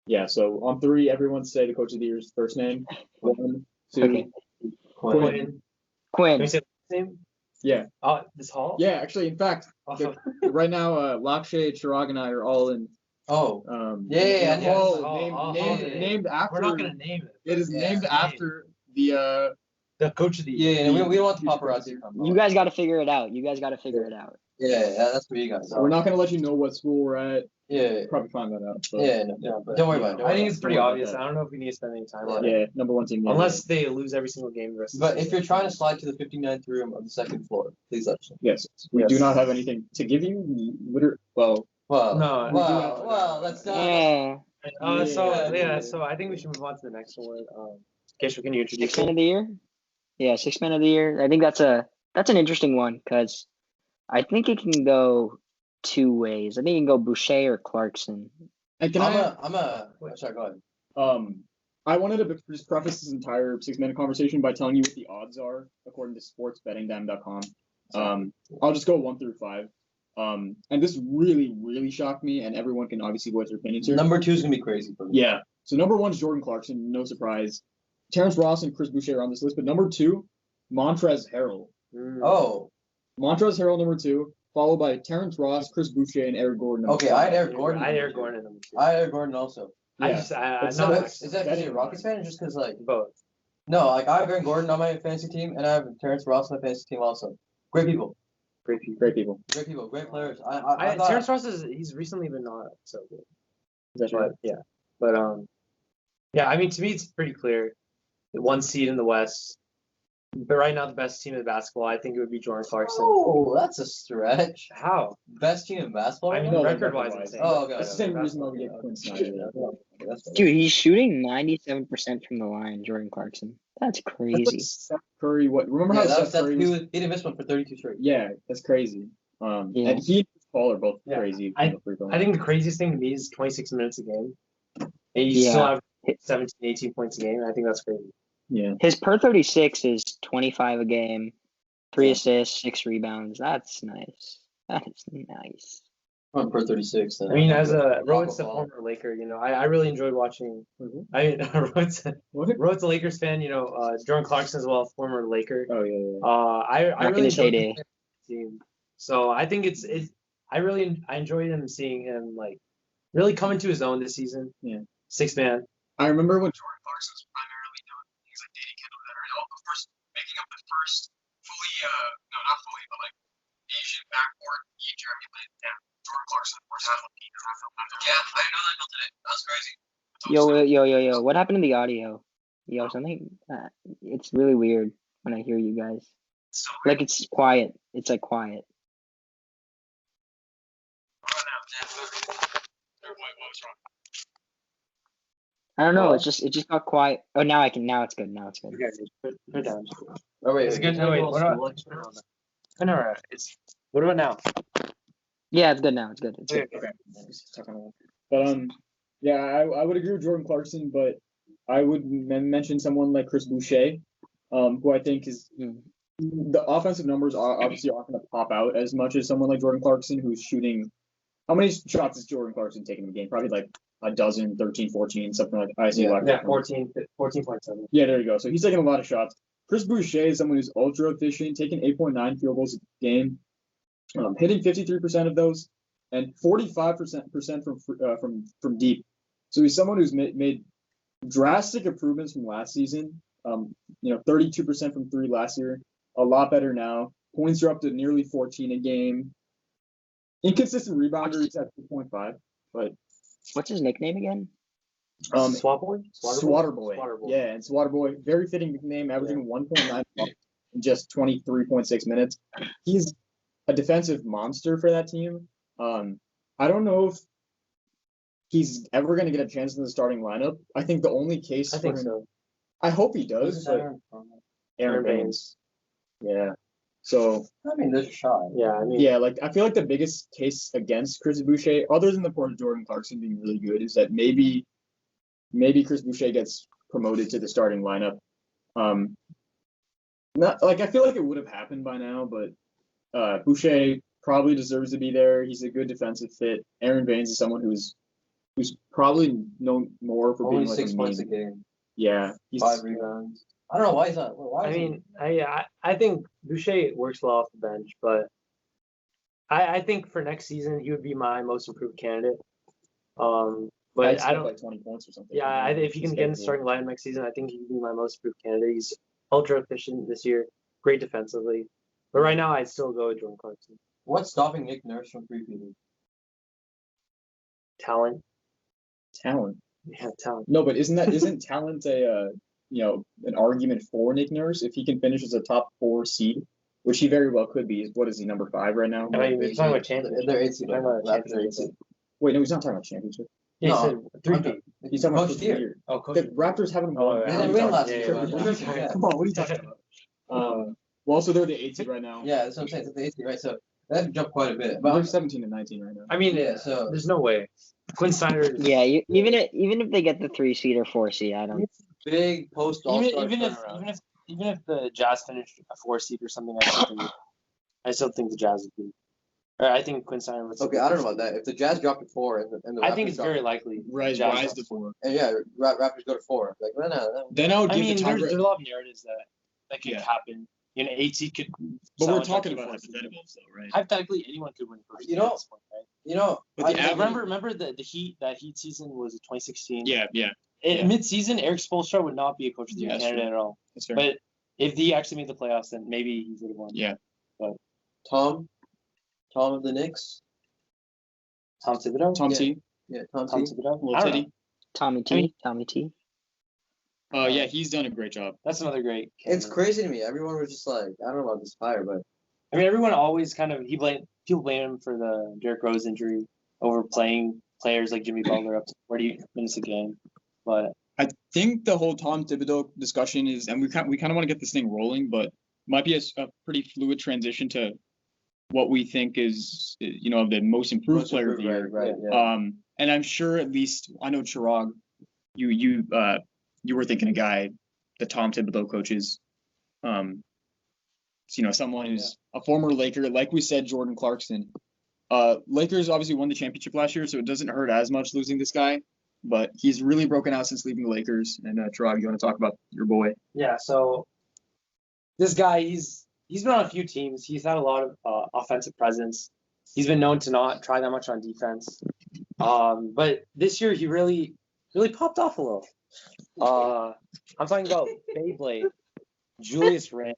Yeah, so on three, everyone say the coach of the year's first name. 1, 2, Okay. Quinn. Can Quinn. we say the name? Yeah. Oh, this Hall. Yeah, actually, in fact, Oh. right now, Lakshay, Chirag, and I are all in. Oh. Yeah. Yeah. Oh, Named after. We're not gonna name it. It is named Yeah. after the. The coach of the year. Yeah, we don't want the paparazzi to come. You guys got to figure it out. Yeah, that's for you guys. We're not gonna let you know what school we're at. Yeah. Probably find that out. But Yeah, but don't worry about it. I think it's pretty Don't worry obvious. about that. I don't know if we need to spend any time on Yeah, it. number one team. Unless they lose every single game the rest of the But if season. you're trying to slide to the 59th room of the second floor, please let us know. Yes, we Yes. do not have anything to give you. Well, No. that's not. Yeah. So I think we should move on to the next award. Kesha, can you introduce Six man it? of the year. Yeah, 6 man of the year. I think that's an interesting one because I think it can go two ways. I think it can go Boucher or Clarkson. And can Sorry, go ahead. I wanted to just preface this entire 6-minute conversation by telling you what the odds are according to sportsbettingdam.com. I'll just go 1 through 5. And this really, really shocked me, and everyone can obviously voice their opinions here. Number 2 is gonna be crazy for me. Yeah. So number 1 is Jordan Clarkson, no surprise. Terrence Ross and Chris Boucher are on this list, but number 2, Montrezl Harrell. Oh, Montrezl Harrell number 2, followed by Terrence Ross, Chris Boucher, and Eric Gordon. number okay. five. I had Eric Gordon. I had Eric Gordon in number 2. I had Eric Gordon also. I Yeah. just, It's no, not- Is that because you're a Rockets fan, or just because like both. no? Like I have Eric Gordon on my fantasy team, and I have Terrence Ross on my fantasy team also. Great people, Great people. Great people. great players. I thought, Terrence Ross he's recently been not so good. That's right. But yeah, I mean to me it's pretty clear. The 1 seed in the West. But right now the best team in basketball, I think it would be Jordan Clarkson. oh, that's a stretch. How? Best team in basketball. I right mean now? No, record wise I'm record-wise. saying. Oh, okay, That's the same reason why we get Quinn Snyder. That's fair. Dude, he's shooting 97% from the line, Jordan Clarkson. That's That's like crazy. Steph Curry. What? Remember Yeah, how that was, Steph Curry? he didn't miss one for 32 straight. Yeah, that's crazy. Yeah. And he and Paul are both Yeah. crazy. I from the free throw think line. the craziest thing to me is 26 minutes a game. And you Yeah. still have 17, 18 points a game. I think that's crazy. Yeah. His per 36 is 25 a game, 3 assists, 6 rebounds. That's nice. That is nice. Went per 36. Then. I mean, as a Rowan's a Ball. former Laker, I really enjoyed watching. Mhm. I mean, Rowan's What? a Lakers fan. Jordan Clarkson as well, former Laker. Oh yeah. I Back in really his enjoyed heyday. the team. So I think I enjoyed him seeing him like really come into his own this season. Yeah. 6 man. I remember when Jordan Clarkson was primarily doing things like dating Kendall Jenner, and of course making up the first fully, no, not fully, but like Asian backboard Jeremy Lin. Yeah, Jordan Clarkson, of course, half a peak. Yeah, I know that until today. That was crazy. Yo. What happened to the audio? Yo, something. It's really weird when I hear you guys. So Like it's quiet. It's like quiet. what was wrong? I don't know. Hello? It just got quiet. Oh, now I can. Now it's good. Now it's good. Okay, put it down. Oh wait, Is it good? No, wait. What about? Oh, no, it's. What about now? Yeah, it's good now. It's good. It's good. Okay. But yeah, I would agree with Jordan Clarkson, but I would mention someone like Chris Boucher, who I think is Mm. the offensive numbers are obviously aren't going to pop out as much as someone like Jordan Clarkson, who's shooting. How many shots is Jordan Clarkson taking in the game? Probably like a dozen, 13, 14, something like I see. Yeah. Yeah, 14.7. Yeah, there you go. So he's taking a lot of shots. Chris Boucher is someone who's ultra efficient, taking 8.9 field goals a game, hitting 53% of those, and 45% from deep. So he's someone who's made drastic improvements from last season. 32% from three last year, a lot better now. Points are up to nearly 14 a game. Inconsistent rebounder, he's at 2.5. But what's his nickname again? Swatboy? Swatter-boy. Yeah, and Swatter-boy, very fitting nickname, averaging 1.9 in just 23.6 minutes. He's a defensive monster for that team. I don't know if he's ever going to get a chance in the starting lineup. I think the only case I for think him, so. I hope he does, but Aaron Baines. Yeah. So I mean, there's a shot. Yeah, I mean, yeah, like I feel like the biggest case against Chris Boucher, other than the part of Jordan Clarkson being really good, is that maybe Chris Boucher gets promoted to the starting lineup. Not like I feel like it would have happened by now, but Boucher probably deserves to be there. He's a good defensive fit. Aaron Baines is someone who's probably known more for Only being like 6 points a main. game, Yeah, he's 5 rebounds. I don't know why he's not. Why I is he- mean, I think Boucher works well off the bench, but I think for next season he would be my most improved candidate. But I don't. like 20 points or something. Yeah, if he can get in the He's starting lineup next season, I think he can be my most improved candidate. He's ultra efficient this year, great defensively. But right now, I'd still go with Jordan Clarkson. What's stopping Nick Nurse from three-peating? Talent, talent. yeah, talent. No, but isn't talent an argument for Nick Nurse if he can finish as a top 4 seed, which he very well could be. What is he, number 5 right now? I mean, we're talking about championship. They're 8 seed. We're talking about Raptors are 8 seed. Wait, no, he's not talking about championship. Yeah, No, he said three-peat. He's talking about Coach the year. year. Oh, coach. The Raptors haven't won. Oh, They yeah. didn't win last Yeah, year. yeah, Yeah. Come on, what are you talking about? Well, so they're the 8 seed right now. Yeah, that's what I'm saying. It's the 8 seed, right? So that jumped quite a bit. But they're But 17 and 19 right now. I mean, yeah, so there's no way. Quinn Snyder. Yeah, even if they get the 3 seed or 4 seed, I don't. big post All-Star turnaround. Even if the Jazz finished a 4 seed or something, I still think the Jazz would be. Or I think Quinn Snyder would. Okay, I don't know about that. If the Jazz dropped to 4 and the I Raptors think it's dropped- very likely. Rise Jazz to 4. and yeah, Raptors go to 4. Like no. Then I would I give mean, the there's a tiebreaker. lot of narratives that could Yeah. happen. 8 seed could. But we're challenge talking up to about 4 seed. hypotheticals, though, right? Hypothetically, anyone could win first. You know- at this point, right? You know, But the I- average- Remember the Heat. That Heat season was 2016. Yeah. In mid-season, Eric Spoelstra would not be a coach of the year Yeah, that's candidate at all. That's fair. But if he actually made the playoffs, then maybe he would have won. Yeah. Tom of the Knicks. Tom Thibodeau. Tom Yeah. T. Yeah, Tom Tom T. Thibodeau. Little I don't Teddy. know. Tommy T. I mean- Tommy T. Yeah, he's done a great job. That's another great. It's candidate. crazy to me. Everyone was just like, I don't know about this hire, but I mean, everyone always kind of people blame him for the Derrick Rose injury over playing players like Jimmy Butler up to 40 minutes a game. But I think the whole Tom Thibodeau discussion is, and we kind of want to get this thing rolling, but might be a pretty fluid transition to what we think is, the most improved player of the year. right, yeah. And I'm sure at least I know Chirag, you were thinking a guy that Tom Thibodeau coaches. Someone who's a former Laker, like we said, Jordan Clarkson. Lakers obviously won the championship last year, so it doesn't hurt as much losing this guy. But he's really broken out since leaving the Lakers. And Chirag, you want to talk about your boy? yeah, so this guy, he's been on a few teams. He's had a lot of offensive presence. He's been known to not try that much on defense. But this year he really popped off a little. I'm talking about Beyblade, Julius Randle.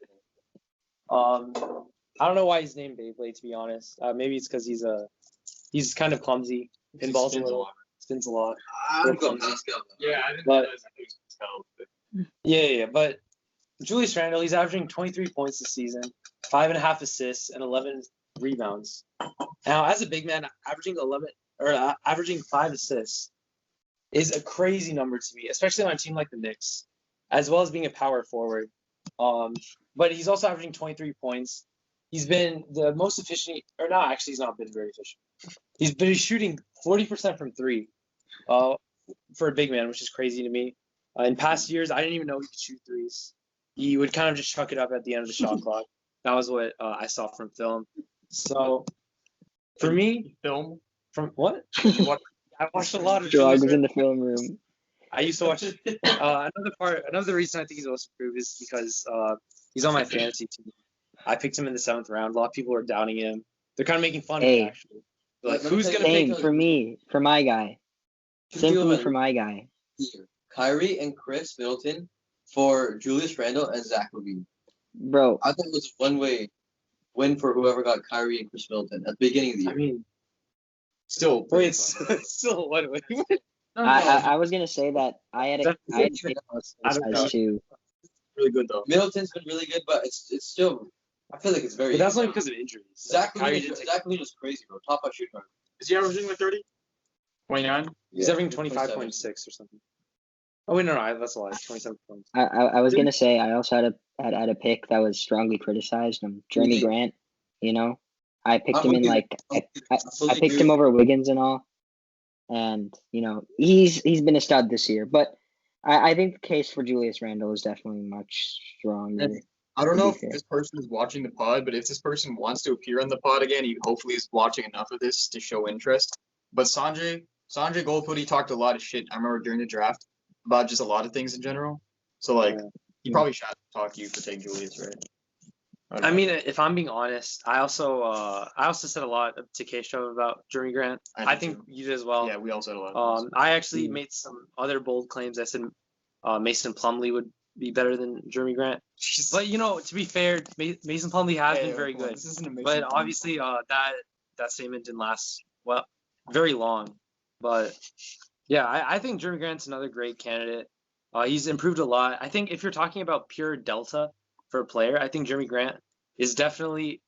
I don't know why he's named Beyblade, to be honest. Maybe it's because he's kind of clumsy. Pinballs a little. Spins a lot. I'm going basketball. Yeah, I didn't But- realize that he was Yeah. But Julius Randle, he's averaging 23 points this season, 5.5 assists, and 11 rebounds. Now, as a big man, averaging 5 assists is a crazy number to me, especially on a team like the Knicks, as well as being a power forward. But he's also averaging 23 points. He's been the most efficient, or not, actually, he's not been very efficient. He's shooting 40% from 3 for a big man, which is crazy to me. In past years, I didn't even know he could shoot threes. He would kind of just chuck it up at the end of the shot clock. That was what I saw from film. So, for me, film. from what? I watched a lot of Drugs Julius in the film room. I used to watch. Another reason I think he's most improved is because he's on my fantasy team. I picked him in the 7th round. A lot of people were doubting him. They're kind of making fun of me, Hey. actually. They're like, Let me who's tell you- gonna pick? Same for my guy. Same for me for my guy. Kyrie and Chris Middleton for Julius Randle and Zach LaVine. Bro, I thought it was a one-way win for whoever got Kyrie and Chris Middleton at the beginning of the year. I mean, Still. wait, it's still one way. I was gonna say that I had criticized too. Really good though. Middleton's been really good, but it's still. I feel like it's very. But that's only because of injuries. Zach Kyrie LaVine is crazy, bro. Top 5 shooter. Is he averaging like 30? 29? He's averaging 25.6 or something. Oh wait, no, that's a lie. 27 points. I was gonna say I also had a pick that was strongly criticized. Jeremy Grant. You know, I picked him in like I picked him over Wiggins and all, and you know he's been a stud this year. But I think the case for Julius Randle is definitely much stronger. I don't know if this person is watching the pod, but if this person wants to appear on the pod again, he hopefully is watching enough of this to show interest. But Sanjay Goldfoot, he talked a lot of shit. I remember during the draft about just a lot of things in general. So like, he probably should talk to you for taking Julius, right? I mean, if I'm being honest, I also said a lot to Keshav about Jeremy Grant. I think you did as well. Yeah, we all said a lot. I actually made some other bold claims. I said Mason Plumlee would be better than Jeremy Grant. But you know, to be fair, Mason Plumlee has been very good. But obviously, that statement didn't last very long. But yeah, I think Jeremy Grant's another great candidate. He's improved a lot. I think if you're talking about pure delta for a player, I think Jeremy Grant is definitely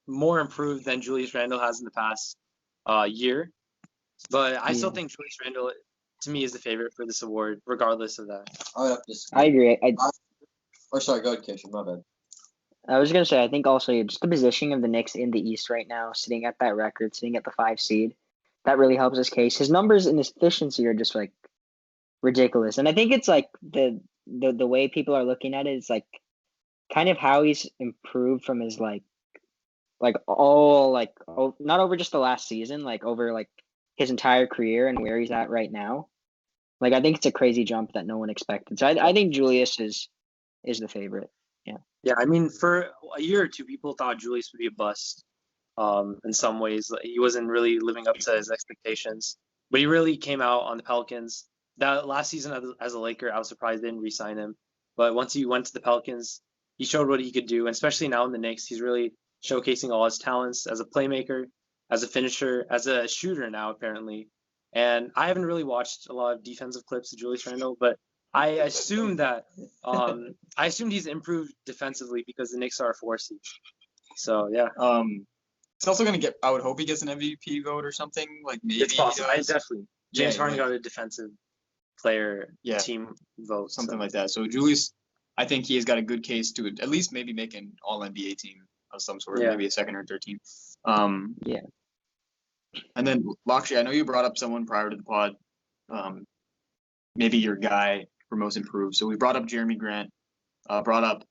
more improved than Julius Randle has in the past year. But I still think Julius Randle, to me, is the favorite for this award, regardless of that. I agree. Sorry, go ahead, Keshav. My bad. I was gonna say I think also just the positioning of the Knicks in the East right now, sitting at that record, sitting at the 5 seed, that really helps his case. His numbers and his efficiency are just like ridiculous, and I think it's like the way people are looking at it is like kind of how he's improved from his not over just the last season, like over like his entire career and where he's at right now. Like I think it's a crazy jump that no one expected. So I think Julius is the favorite. Yeah. Yeah, I mean, for a year or two, people thought Julius would be a bust. In some ways, he wasn't really living up to his expectations, but he really came out on the Pelicans. That last season as a Laker, I was surprised they didn't re-sign him. But once he went to the Pelicans, he showed what he could do, and especially now in the Knicks, he's really showcasing all his talents as a playmaker, as a finisher, as a shooter now apparently. And I haven't really watched a lot of defensive clips of Julius Randle, but I assume that I assumed he's improved defensively because the Knicks are a 4 seed. So yeah. It's also gonna get. I would hope he gets an MVP vote or something. Like maybe it's possible. I definitely. James Harden got a defensive player team vote, something like that. So Julius, I think he has got a good case to at least maybe make an All NBA team of some sort, maybe a 2nd or 3rd team. Yeah. And then Lakshay, I know you brought up someone prior to the pod. Maybe your guy for most improved. So we brought up Jeremy Grant, brought up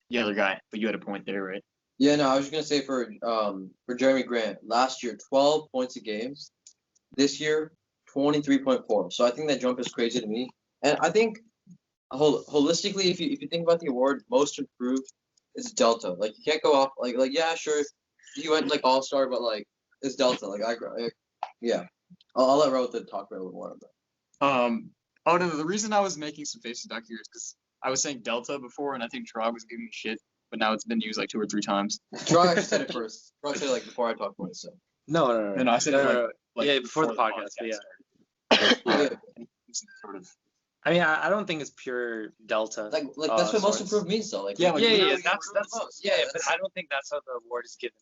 the other guy, but you had a point there, right? Yeah, no, I was just gonna say for Jeremy Grant, last year 12 points a game. This year 23.4. So I think that jump is crazy to me. And I think holistically, if you think about the award, most improved is Delta. Like you can't go off like yeah, sure, he went like all-star, but like it's Delta. Like I'll let Rotha talk about it a little more about it. Oh no, the reason I was making some faces back here is because I was saying Delta before, and I think Trog was giving me shit, but now it's been used like 2 or 3 times. Trog actually said it first. Trog said it like before I talked about it. So no. I said it like before the podcast. But yeah. Sort of. I mean, I don't think it's pure Delta. Like that's what most improved means, though. Like that's but I don't think that's how the award is given.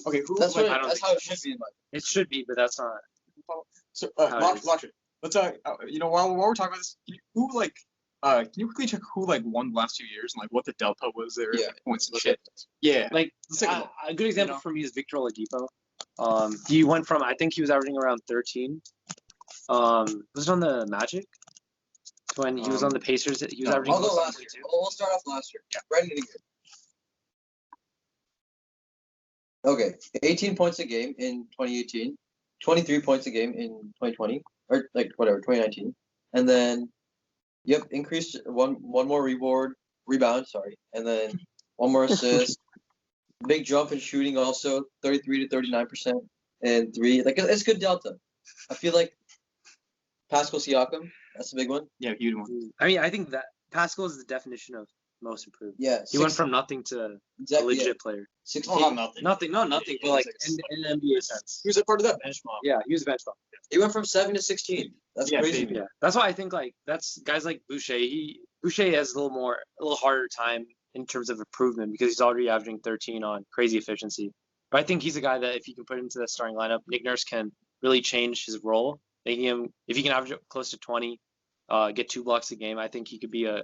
Okay, that's how it should be. It should be, but that's not. So, watch it. Let's while we're talking about this, can you quickly check who won the last 2 years and what the delta was there? Yeah. Points and shit. Yeah. A good example for me is Victor Oladipo. He went from, I think he was averaging around 13. Was it on the Magic? When he was on the Pacers, he was averaging. I'll go last year. We'll start off last year. Yeah. Brandon again. Okay, 18 points a game in 2018, 23 points a game in 2020, or 2019, and then, increased one more rebound, and then one more assist. Big jump in shooting also, 33 to 39%, and three. Like it's good delta. I feel like Pascal Siakam, that's a big one. Yeah, huge one. I mean, I think that Pascal is the definition of most improved. Yeah, He went from nothing to a legit player. 16. Oh, not nothing. Nothing, but like in an NBA sense. He was a part of that bench mob. Yeah, he was a bench mob. He went from 7 to 16. That's crazy. Yeah, that's why I think like that's guys like Boucher. Boucher has a little harder time in terms of improvement because he's already averaging 13 on crazy efficiency. But I think he's a guy that if you can put into the starting lineup, Nick Nurse can really change his role, making him if he can average close to 20, get 2 blocks a game. I think he could be a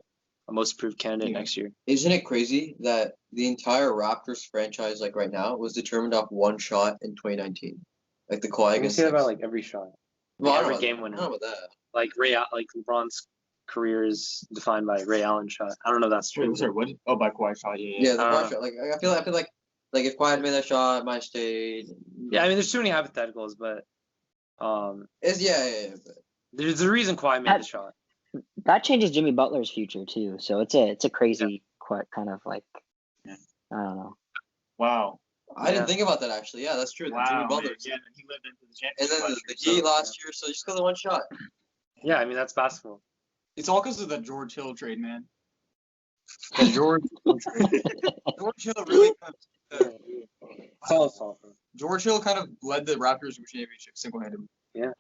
most improved candidate next year. Isn't it crazy that the entire Raptors franchise, like right now, was determined off one shot in 2019, like the Kawhi I can against say that Knicks? about like every shot, Well, I don't every know game about- winner. I don't know about that. Like LeBron's career is defined by Ray Allen's shot. I don't know if that's true. Wait, sorry, what? Oh, by Kawhi shot. Yeah, the Kawhi shot. Like I feel like if Kawhi had made that shot, might have stayed. Yeah, I mean, there's too many hypotheticals, but It's but there's a reason Kawhi made the shot. That changes Jimmy Butler's future too. So it's a crazy kind of like I don't know. Wow. I didn't think about that actually. Yeah, that's true. Wow. Jimmy Butler. Yeah, and he lived into the And championship. then the Heat last year, so just because of one shot. Yeah, I mean that's basketball. It's all because of the George Hill trade, man. The George Hill trade. George Hill really George Hill kind of led the Raptors to a championship single-handedly. Yeah.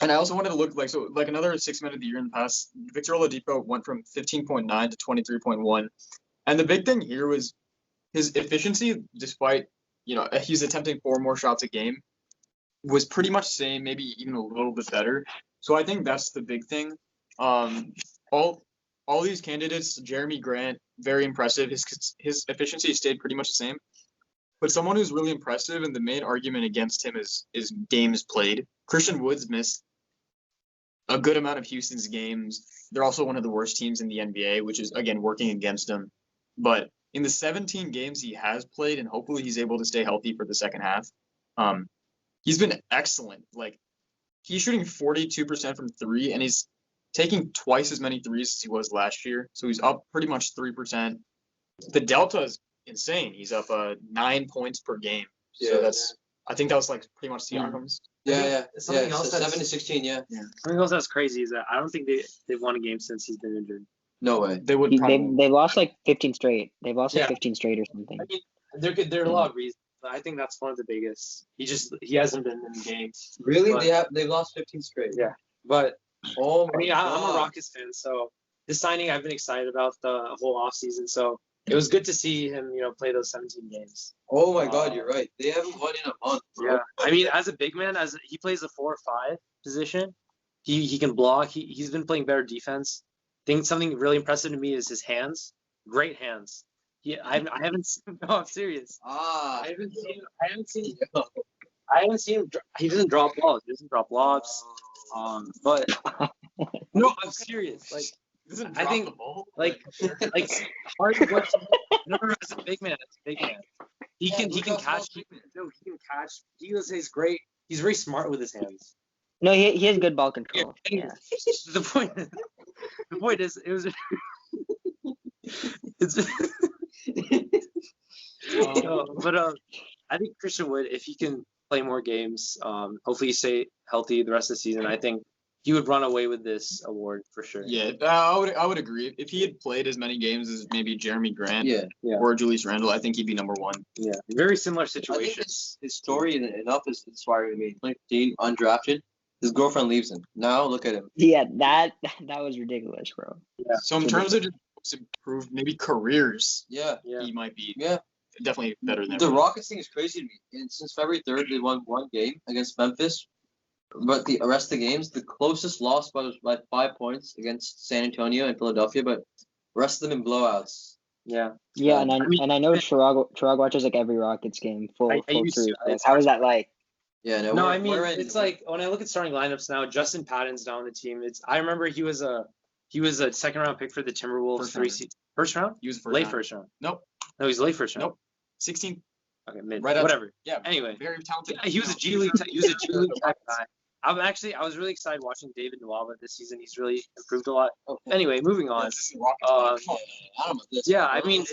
And I also wanted to look like another 6 man of the year in the past. Victor Oladipo went from 15.9 to 23.1, and the big thing here was his efficiency. Despite he's attempting 4 more shots a game, was pretty much the same, maybe even a little bit better. So I think that's the big thing. All these candidates, Jeremy Grant, very impressive. His efficiency stayed pretty much the same. But someone who's really impressive, and the main argument against him is games played. Christian Woods missed a good amount of Houston's games. They're also one of the worst teams in the NBA, which is, again, working against him. But in the 17 games he has played, and hopefully he's able to stay healthy for the second half, he's been excellent. Like, he's shooting 42% from 3, and he's taking twice as many threes as he was last year. So he's up pretty much 3%. The delta is insane. He's up 9 points per game. So I think that was like pretty much Siakam's. Something else so 7 to 16. Something else that's crazy is that I don't think they've won a game since he's been injured. No way. They would probably. They've lost like 15 straight. They've lost like 15 straight or something. I mean, there are a lot of reasons. But I think that's one of the biggest. He hasn't been in games. Really? But, They've lost 15 straight. Yeah, but Oh my God. I'm a Rockets fan, so this signing I've been excited about the whole offseason. So it was good to see him, play those 17 games. Oh my God, you're right. They haven't won in a month, bro. Yeah, I mean, as a big man, he plays the 4 or 5 position. He can block. He's been playing better defense. I think something really impressive to me is his hands. Great hands. I haven't seen. No, I'm serious. I haven't seen him. He doesn't drop balls. He doesn't drop lobs. But no, I'm serious. Like, I think like hard to watch. No, as a big man, he can catch. No, he can catch. He's great. He's very smart with his hands. No, he has good ball control. Yeah. The point is, it was. I think Christian Wood, if he can play more games, hopefully stay healthy the rest of the season, I think he would run away with this award for sure. Yeah, I would agree. If he had played as many games as maybe Jeremy Grant or Julius Randle, I think he'd be number 1. Yeah, very similar I situation. think his story enough is inspiring to me. 2015, undrafted. His girlfriend leaves him. Now look at him. Yeah, that was ridiculous, bro. Yeah. So in terms of just improved maybe careers, Yeah. he might be Yeah. definitely better than The everyone. Rockets thing is crazy to me. And since February 3rd, they won 1 game against Memphis. But the rest of the games, the closest loss was by 5 points against San Antonio and Philadelphia, but the rest of them in blowouts. Yeah. Yeah, and I know Toronto watches like every Rockets game full used through. to. Like, how is that like? Yeah, No, I mean it's like when I look at starting lineups now, Justin Patton's down the team. I remember he was a 2nd round pick for the Timberwolves. First round? He was Late first round. Nope. No, he's late first round. Nope. 16. Okay, mid. Right whatever. Yeah. Anyway, Very talented. he was a G League. He was a G League type guy. I was really excited watching David Nwaba this season. He's really improved a lot. Anyway, moving on. Yeah, I mean,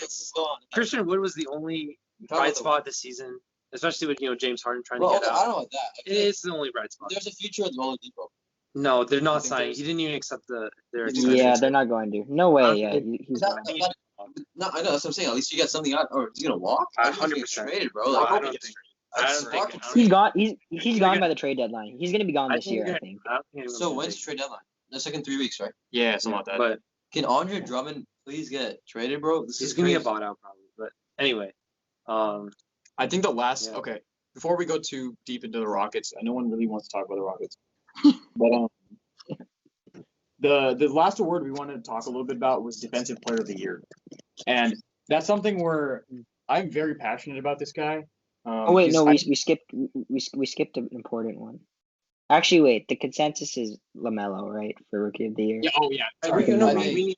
Christian Wood was the only bright spot this season, especially with James Harden trying to get out. I don't know about that. It's the only bright spot. There's a future with Oladipo. No, they're not signing. He didn't even accept their extension. Yeah, they're not going to. No way. Yeah, he's No, I know that's what I'm saying. At least you got something out, or he's gonna walk. 100%. Traded, bro. No, Like, I don't think. He's gone. He's gone by the trade deadline. He's gonna be gone this year, I think. So when's the trade deadline? The second 3 weeks, right? Yeah, something like that. But Can Andre Drummond please get traded, bro? he's gonna get bought out probably. But anyway, I think the last Yeah. okay, before we go too deep into the Rockets, no one really wants to talk about the Rockets. But the last award we wanted to talk a little bit about was Defensive Player of the Year. And that's something where I'm very passionate about this guy. Oh wait, no, we skipped an important one. Actually, wait, the consensus is LaMelo, right, for Rookie of the Year? Yeah, oh yeah. Sorry, We no, need-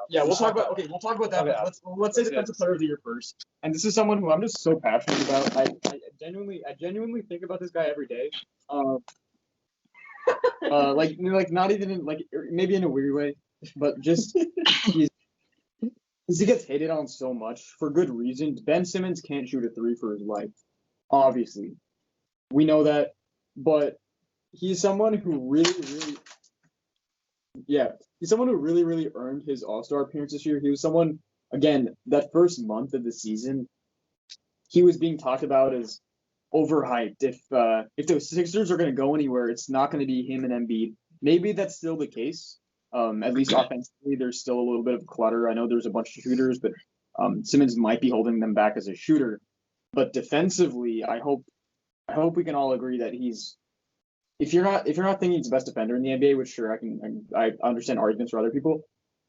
yeah, we'll talk about that. Okay. Let's say Defensive Player of the Year first. And this is someone who I'm just so passionate about. I genuinely think about this guy every day. Like not even in maybe in a weird way, but just he gets hated on so much for good reason. Ben Simmons can't shoot a 3 for his life. Obviously. We know that, but he's someone who really earned his All-Star appearance this year. He was someone, again, that first month of the season, he was being talked about as overhyped. If the Sixers are going to go anywhere, it's not going to be him and Embiid. Maybe that's still the case. At least offensively, there's still a little bit of clutter. I know there's a bunch of shooters, but Simmons might be holding them back as a shooter. But defensively, I hope we can all agree that he's. If you're not thinking he's the best defender in the NBA, which sure I understand arguments for other people,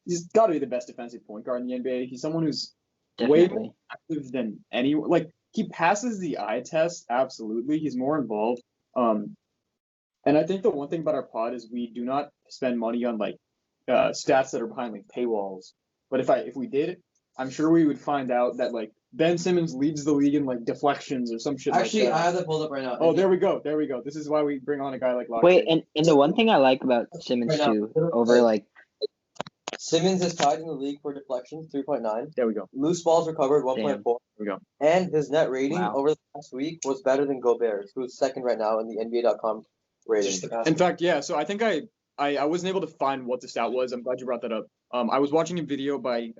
he's got to be the best defensive point guard in the NBA. He's someone who's way more active than anyone. Like he passes the eye test, absolutely. He's more involved. And I think the one thing about our pod is we do not spend money on stats that are behind paywalls. But if we did, I'm sure we would find out that Ben Simmons leads the league in deflections or some shit. Actually, like that. I have that pulled up right now. Oh, there we go. This is why we bring on a guy like Lakshay. Wait, and the one thing I like about Simmons too, over Simmons is tied in the league for deflections, 3.9. There we go. Loose balls recovered, 1.4. There we go. And his net rating Wow. over the past week was better than Gobert's, who's second right now in the NBA.com rating. In fact, yeah. So I think I wasn't able to find what the stat was. I'm glad you brought that up. I was watching a video by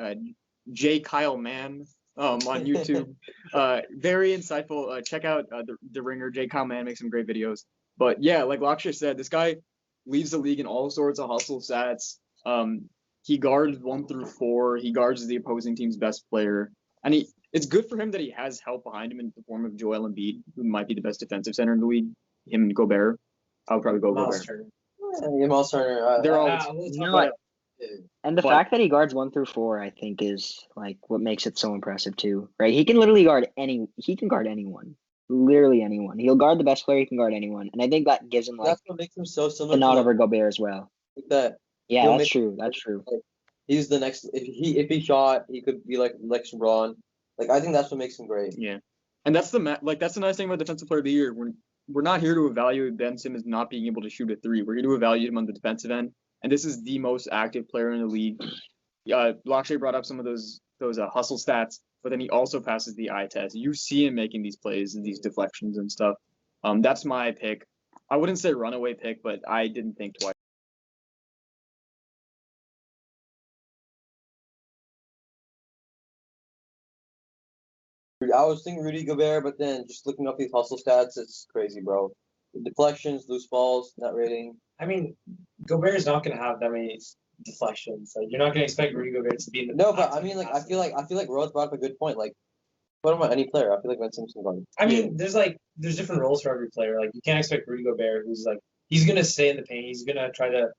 J. Kyle Mann on YouTube. Very insightful. Check out the Ringer. J. Kyle Mann makes some great videos. But yeah, like Lakshay said, this guy leads the league in all sorts of hustle stats. He guards 1 through 4. He guards the opposing team's best player, and it's good for him that he has help behind him in the form of Joel Embiid, who might be the best defensive center in the league. Him and Gobert. I would probably go Gobert. Miles Turner. They're all. and the fact that he guards 1 through 4, I think, is what makes it so impressive too, right? He can literally guard anyone, literally anyone. He'll guard the best player. He can guard anyone, and I think that gives him that's what makes him so similar. the nod over Gobert as well. That. Yeah, He'll that's make- true. That's true. He's the next. If he shot, he could be like next LeBron. I think that's what makes him great. Yeah, and that's the nice thing about Defensive Player of the Year. We're not here to evaluate Ben Simmons not being able to shoot a 3. We're here to evaluate him on the defensive end, and this is the most active player in the league. Lakshay brought up some of those hustle stats, but then he also passes the eye test. You see him making these plays and these deflections and stuff. That's my pick. I wouldn't say runaway pick, but I didn't think twice. I was thinking Rudy Gobert, but then just looking up these hustle stats, it's crazy, bro. Deflections, loose balls, net rating. I mean, Gobert is not going to have that many deflections. You're not going to expect Rudy Gobert to be in the. No, but I mean, I feel like Rose brought up a good point. Put him on any player. I feel like Ben Simmons can guard. I mean, there's different roles for every player. You can't expect Rudy Gobert, who's he's going to stay in the paint. He's going to try to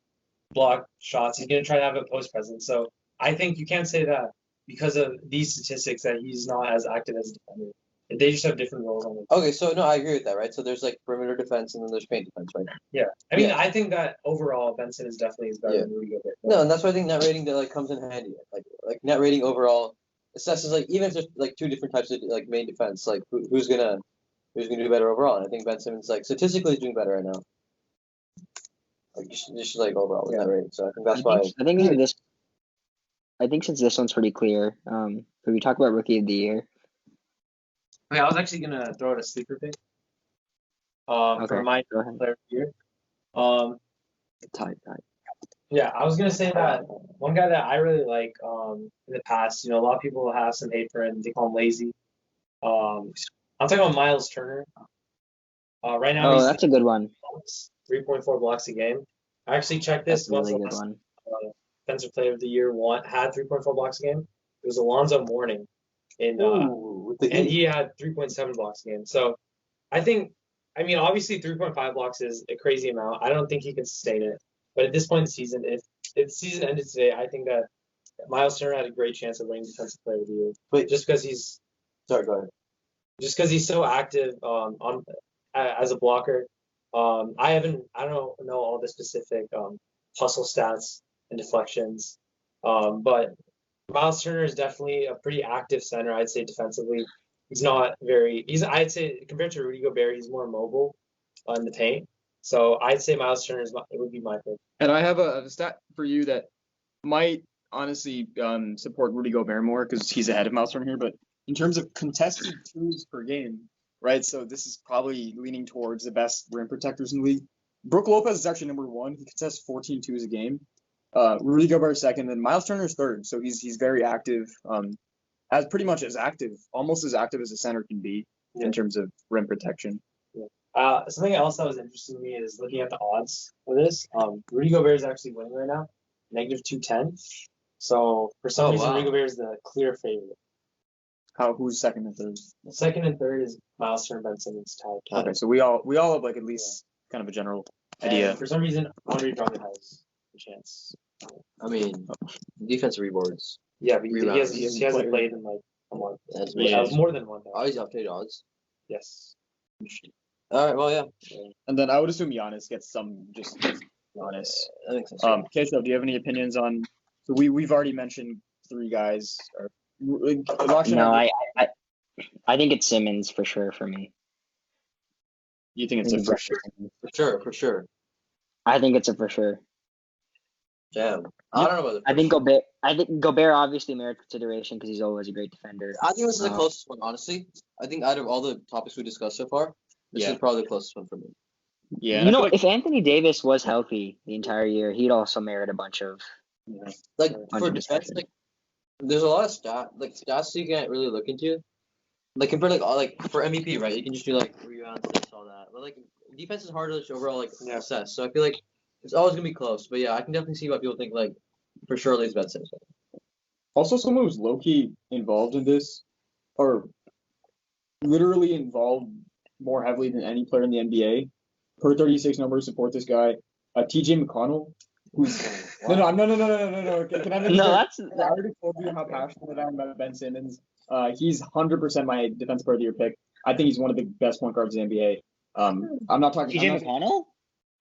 block shots. He's going to try to have a post presence. So I think you can't say that because of these statistics that he's not as active as a defender. They just have different roles on the Okay, so no, I agree with that, right? So there's perimeter defense and then there's paint defense, right? Yeah. I mean, I think that overall Benson is definitely better than Rudy Gobert. No, and that's why I think net rating that comes in handy. Like net rating overall assesses even if there's two different types of main defense, who's gonna do better overall. And I think Ben Simmons statistically is doing better right now. Like just like overall with that rate. So I think that's why. I think since this one's pretty clear, could we talk about Rookie of the Year? Okay, I was actually gonna throw out a sleeper pick. For my go ahead. player of the year. Tied. Yeah, I was gonna say that one guy that I really like in the past, a lot of people have some hate for him. They call him lazy. I'm talking about Miles Turner. Right now he's that's a good one. 3.4 blocks a game. I actually checked this. That's a really good one. Defensive Player of the Year had 3.4 blocks a game. It was Alonzo Mourning, and he had 3.7 blocks a game. So I mean, obviously 3.5 blocks is a crazy amount. I don't think he can sustain it. But at this point in the season, if the season ended today, I think that Miles Turner had a great chance of winning Defensive Player of the Year. But just because he's Sorry, go ahead. Just because he's so active as a blocker. I don't know all the specific hustle stats and deflections, but Miles Turner is definitely a pretty active center. I'd say defensively, I'd say compared to Rudy Gobert, he's more mobile in the paint. So I'd say Miles Turner would be my pick. And I have a stat for you that might honestly support Rudy Gobert more because he's ahead of Miles Turner here. But in terms of contested twos per game, right? So this is probably leaning towards the best rim protectors in the league. Brook Lopez is actually number one. He contests 14 twos a game. Rudy Gobert second, and Miles Turner is third. So he's very active. Almost as active as a center can be in terms of rim protection. Yeah. Something else that was interesting to me is looking at the odds for this. Rudy Gobert is actually winning right now, -210. So for some reason, Rudy Gobert is the clear favorite. Who's second and third? Second and third is Miles Turner, Ben Simmons tied. Okay, so we all have like at least kind of a general idea. And for some reason, Andre Drummond has a chance. I mean, defensive reboards. Yeah, but he hasn't played in like a month. That was more than one. Oh, he's updated odds. Yes. All right. Well, yeah. And then I would assume Giannis gets some just Giannis. I think so. Keshav, do you have any opinions on? So we've already mentioned three guys. No, I think it's Simmons for sure for me. You think it's a for sure? For sure. I think it's a for sure. Damn. I don't know about I think Gobert obviously merits consideration because he's always a great defender. I think this is the closest one, honestly. I think out of all the topics we discussed so far, this is probably the closest one for me. Yeah. If Anthony Davis was healthy the entire year, he'd also merit a bunch of for defense, there's a lot of stats you can't really look into. Like compared for MVP, right? You can just do rebounds, this, all that. But defense is hard to overall assess. So I feel like it's always gonna be close. But yeah, I can definitely see why people think for sure at least Ben Simmons. Also, someone who's low-key involved in this, or literally involved more heavily than any player in the NBA. Per 36 numbers support this guy. TJ McConnell, who's no. Can I make I already told you how passionate I am about Ben Simmons. He's 100% my defensive player of the year pick. I think he's one of the best point guards in the NBA. I'm not talking TJ McConnell.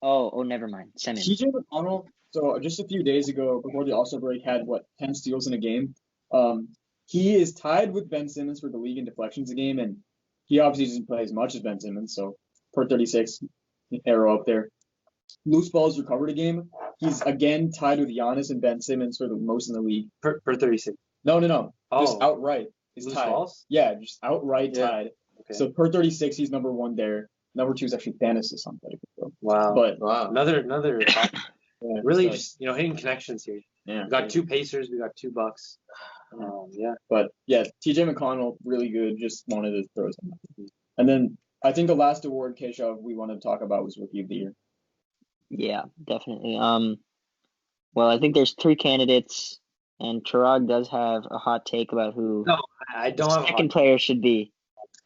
Oh, never mind. Simmons. TJ McConnell. So just a few days ago, before the All-Star break, had 10 steals in a game. He is tied with Ben Simmons for the league in deflections a game, and he obviously doesn't play as much as Ben Simmons. So per 36, arrow up there. Loose balls recovered a game. He's again tied with Giannis and Ben Simmons for the most in the league. Per 36. No. Just outright. He's loose tied. Balls? Yeah, just outright tied. Okay. So per 36, he's number one there. Number two is actually Thanasis on Petticoat. Wow. But another yeah, really just hitting connections here. Yeah. We got two Pacers, we got two Bucks. But yeah, TJ McConnell, really good. Just wanted to throw something. And then I think the last award, Keshav, we wanted to talk about was Rookie of the Year. Yeah, definitely. Well, I think there's three candidates, and Chirag does have a hot take about who I don't the second player should be.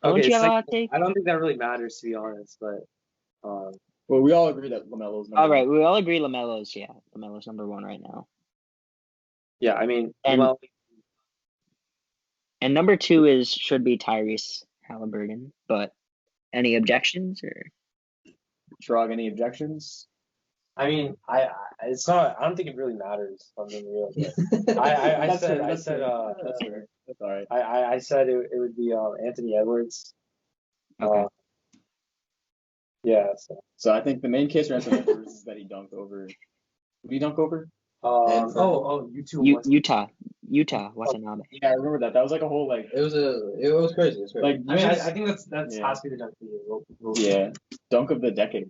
Don't you have a hot take? I don't think that really matters, to be honest, but well, we all agree that LaMelo's number all right, one. we all agree LaMelo's number one right now. Yeah, I mean, and number two should be Tyrese Halliburton, but any objections or Chirag, any objections? I mean, I don't think it really matters, if I'm being real. I said that's all right. I said it would be Anthony Edwards. Okay. Yeah. So I think the main case for Anthony Edwards is that he dunked over. Who did he dunk over? Utah Watanabe. Yeah, I remember that. That was like a whole like. It was crazy. It was crazy. Like I think that's Yeah. has to be the dunk of the year. yeah, dunk of the decade.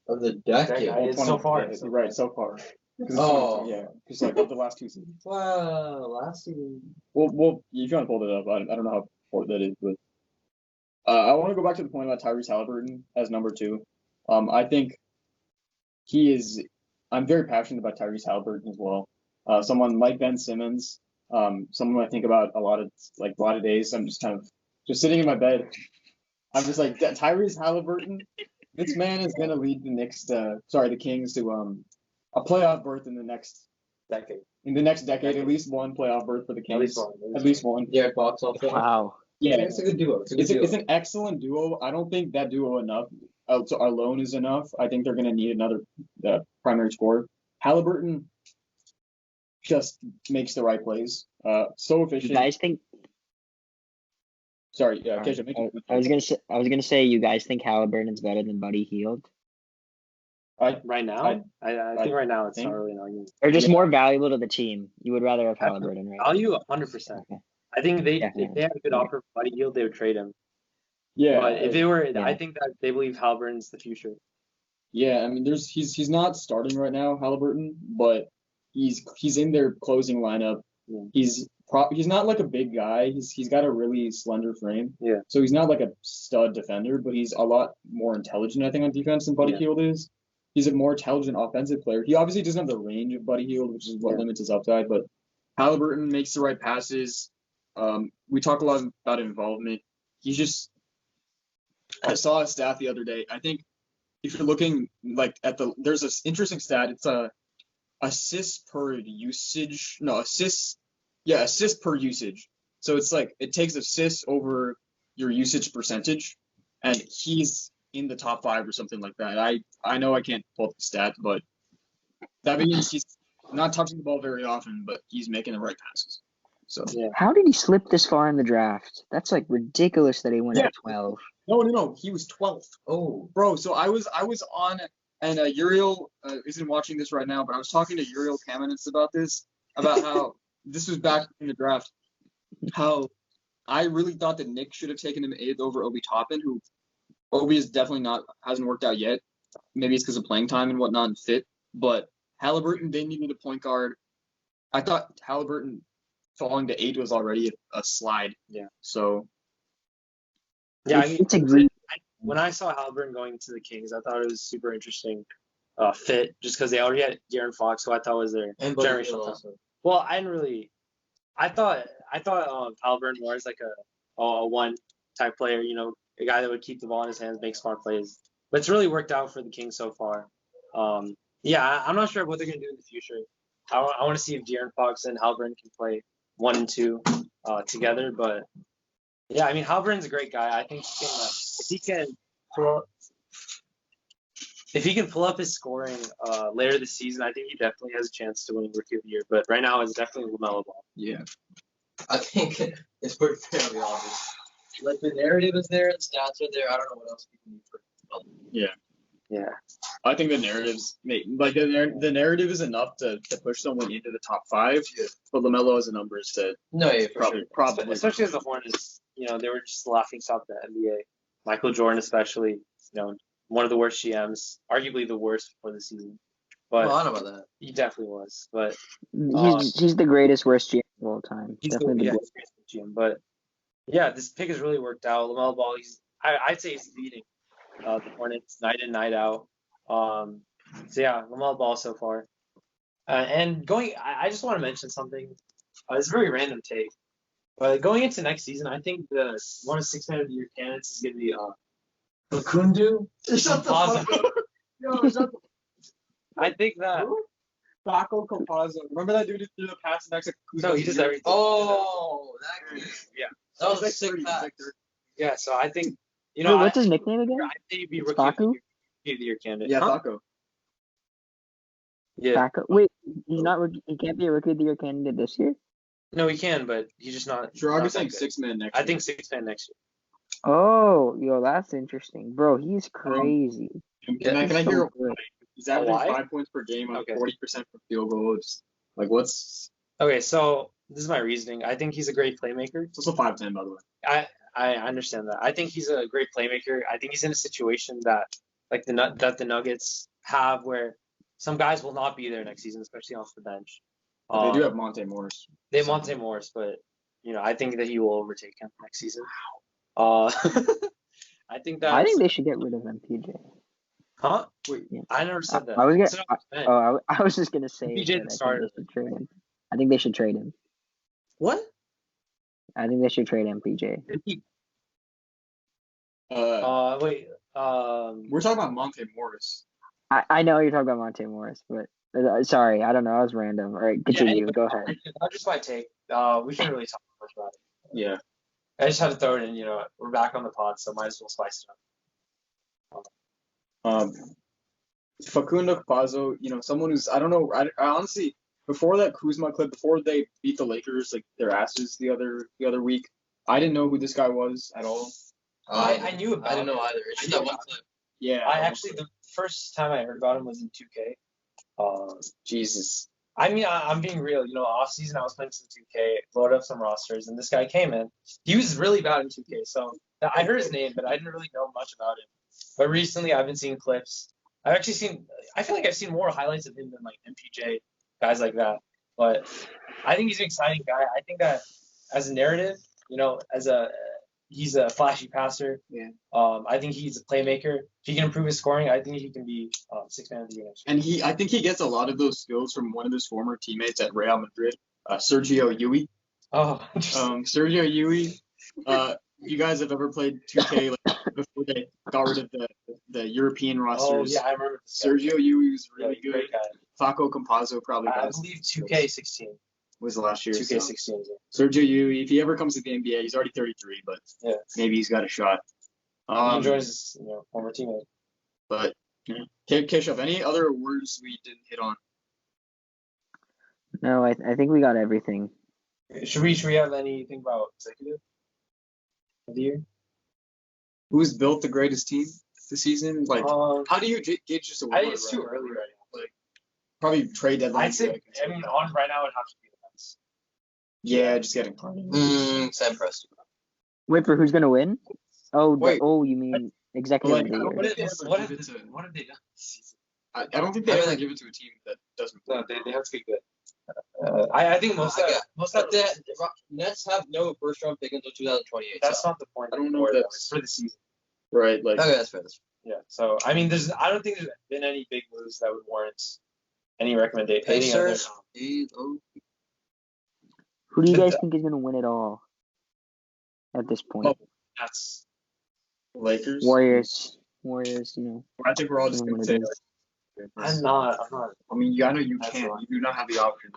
Of the decade. It's so far. Yeah, you're right, so far. 'Cause it's Oh. 22, yeah, because like of the last 2 seasons. Wow, last season. Well, if you want to pull it up, I don't know how important that is, but I want to go back to the point about Tyrese Halliburton as number 2. I think he is. I'm very passionate about Tyrese Halliburton as well. Someone like Ben Simmons, someone I think about a lot of days. I'm just kind of just sitting in my bed. I'm just like Tyrese Halliburton. This man is gonna lead the Kings to a playoff berth in the next decade. In the next decade, at least one playoff berth for the Kings. At least one. Derek Fox also. Wow. Yeah, it's a good duo. It's an excellent duo. I don't think that duo alone is enough. I think they're gonna need another primary scorer. Halliburton just makes the right plays. So efficient. You guys think? Sorry, yeah, Keisha, make it. I was gonna say, you guys think Halliburton's better than Buddy Hield? Right now, I think right now it's not really an argument. Or just more valuable to the team. You would rather have Halliburton, right? Value 100%. Okay. I think if they Definitely. had a good offer for Buddy Hield, they would trade him. Yeah, But if they were, Yeah. I think that they believe Halliburton's the future. yeah. I mean, he's not starting right now, Halliburton, but he's in their closing lineup. Yeah. He's not like a big guy. He's got a really slender frame. Yeah. So he's not like a stud defender, but he's a lot more intelligent, I think, on defense than Buddy Hield is. He's a more intelligent offensive player. He obviously doesn't have the range of Buddy Hield, which is what limits his upside, but Halliburton makes the right passes. We talk a lot about involvement. I saw a stat the other day. I think if you're looking like there's this interesting stat. It's assists per usage. Assists per usage. So it's like it takes assists over your usage percentage, and he's in the top 5 or something like that. I know I can't pull up the stat, but that means he's not touching the ball very often, but he's making the right passes. So How did he slip this far in the draft? That's like ridiculous that he went at 12. No, he was 12th. Oh, Bro, so I was on, and Uriel isn't watching this right now, but I was talking to Uriel Kamenetz about how this was back in the draft, how I really thought that Nick should have taken him 8th over Obi Toppin, who Obi is definitely hasn't worked out yet. Maybe it's because of playing time and whatnot and fit, but Halliburton, they needed a point guard. I thought Halliburton falling to 8 was already a slide. Yeah. So. Yeah, I mean, It's a great. when I saw Halliburton going to the Kings, I thought it was super interesting fit, just because they already had De'Aaron Fox, who I thought was their and Buddy Hield generational talent. also. Well, I didn't really. I thought Halliburton more as like a one type player, a guy that would keep the ball in his hands, make smart plays. But it's really worked out for the Kings so far. I'm not sure what they're gonna do in the future. I want to see if De'Aaron Fox and Halliburton can play 1 and 2 together. But yeah, I mean, Halliburton's a great guy. I think if he can pull up his scoring later this season, I think he definitely has a chance to win Rookie of the Year. But right now, it's definitely LaMelo Ball. Yeah. I think it's pretty fairly obvious. Like the narrative is there, the stats are there. I don't know what else people need for. Yeah. I think the the narrative is enough to push someone into the top 5, but LaMelo has the numbers to probably. Especially as the Hornets, they were just laughing stock the NBA. Michael Jordan, especially, one of the worst GMs, arguably the worst before the season. But I don't know about that. He definitely was. But He's the worst GM of all time. He's Definitely the greatest GM. But yeah, this pick has really worked out. LaMelo Ball, I'd say he's leading the Hornets night in, night out. LaMelo Ball so far. I just want to mention something. It's a very random take. But going into next season, I think one of 6 Man of the Year candidates is going to be Facundo. Shut the fuck up. I think that. Paco Campazzo. Remember that dude who threw the pass next to Kuzma? No, he does everything. Oh, that kid. Yeah. That was a sick pass. Yeah, so I think, Wait, what's his nickname again? I think he'd be Rookie Paco? of the Year candidate. Yeah, Huh? Paco. Yeah. Paco? Wait, he's not. He can't be a Rookie of the Year candidate this year. No, he can, but he's just not. Sure, I'm not just saying that good. 6 Man next year. I think 6 Man next year. Oh, yo, that's interesting, bro. He's crazy. Can I He's hear so good. he's averaging Why? 5 points per game on Okay. 40% from field goals. Like what's Okay, so this is my reasoning. I think he's a great playmaker. it's also 5'10" by the way. I understand that. I think he's a great playmaker. I think he's in a situation that like the Nuggets have where some guys will not be there next season, especially off the bench. But they do have Monte Morris. They have Monte Morris, but I think that he will overtake him next season. I think I think they should get rid of MPJ. Huh? Wait, yeah. I never said that. I was It's gonna. not I was just gonna say MPJ that the I think starter. they should trade him. I think they should trade him. What? I think they should trade MPJ. Wait. We're talking about Monte Morris. I know you're talking about Monte Morris, but sorry, I don't know. I was random. All right, continue. Go ahead. That's just my take. We shouldn't really talk much about it. Yeah. I just had to throw it in. We're back on the pod, so might as well spice it up. Facundo Campazzo, someone who's I don't know. I honestly before that Kuzma clip, before they beat the Lakers like their asses the other week, I didn't know who this guy was at all. I knew about I didn't know it. either. It's just that one clip. Yeah. I actually the first time I heard about him was in 2K. Jesus. I mean, I'm being real. Off season I was playing some 2K, loaded up some rosters, and this guy came in. He was really bad in 2K, so I heard his name, but I didn't really know much about him. But recently, I've been seeing clips. I feel like I've seen more highlights of him than like MPJ, guys like that. But I think he's an exciting guy. I think that as a narrative, he's a flashy passer. Yeah. I think he's a playmaker. If he can improve his scoring, I think he can be sixth man of the year next year. And I think he gets a lot of those skills from one of his former teammates at Real Madrid, Sergio Yui. Oh, interesting. Sergio Yui. You guys have ever played 2K like, before they got rid of the European rosters? Oh yeah, I remember. Sergio Yui was really good. Great guy. Faco Campazzo probably I does. believe 2K16. Was the last year. 2K16. So. Sergio Yui, if he ever comes to the NBA, he's already 33, but maybe he's got a shot. He joins his former teammate. But Keshav, any other words we didn't hit on? No, I think we got everything. Should we have anything about executive of the year? Who's built the greatest team this season? Like, how do you gauge this award? I think it's too early right now. Like, probably trade deadline. I'd say, on right now, it'd have to be the Mets. Yeah, just getting carded. Sam Preston. Wait for who's gonna win? Oh, Wait. you mean executive of the year? What have they done this season? I don't think they ever give it to a team that doesn't. No, they have to be good. I think most of the Nets have no first round pick until 2028. That's not the point. I don't know if that's for the season. Right. Like. Okay, that's fair. Yeah. So I mean, I don't think there's been any big moves that would warrant any recommendation. Pacers. Who do you guys think is gonna win it all at this point? That's Lakers. Warriors. I think we're all just gonna say. I'm not. I mean, I know you can't. You do not have the option.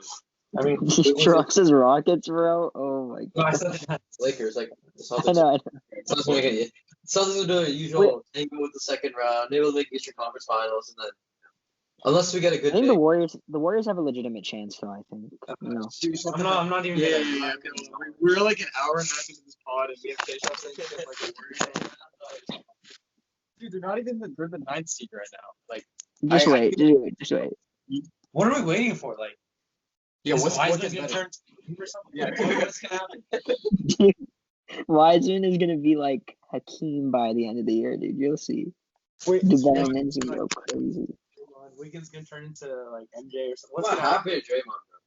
I mean, Trucks Rockets, bro. Oh my god. I said that. Lakers, like the I know. Celtics will do a usual thing with the second round. Maybe they'll make Eastern Conference Finals, and then unless we get a good. I think the Warriors have a legitimate chance, though. I think. I'm not even. Yeah. We're like an hour and a half into this pod, and we have Keshav saying shit like the Warriors. Dude, they're not even they're the 9th seed right now. Like. Just wait. What are we waiting for? Like, what's gonna better? turn or something? Yeah. What's gonna happen? Wiseman is gonna be like Hakeem by the end of the year, dude. You'll see. Development's gonna go crazy. Wiggins gonna turn into like MJ or something. What's gonna happen to Draymond, bro?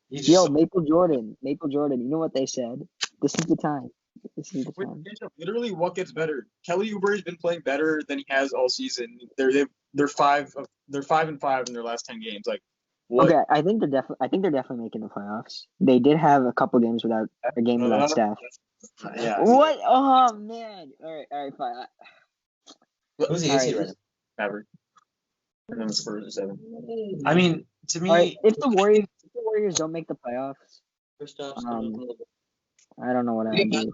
Yo, Maple Jordan. You know what they said? This is the time. Literally, what gets better? Kelly Oubre has been playing better than he has all season. They're 5 and 5 in their last 10 games. Like, what? Okay, I think they're definitely making the playoffs. They did have a couple games without a game without Steph. Yeah. What? Oh man! All right, fine. Who's the AC right now? Maverick. And then the Spurs are 7. I mean, to me, right, if the Warriors don't make the playoffs, I don't know what I would do.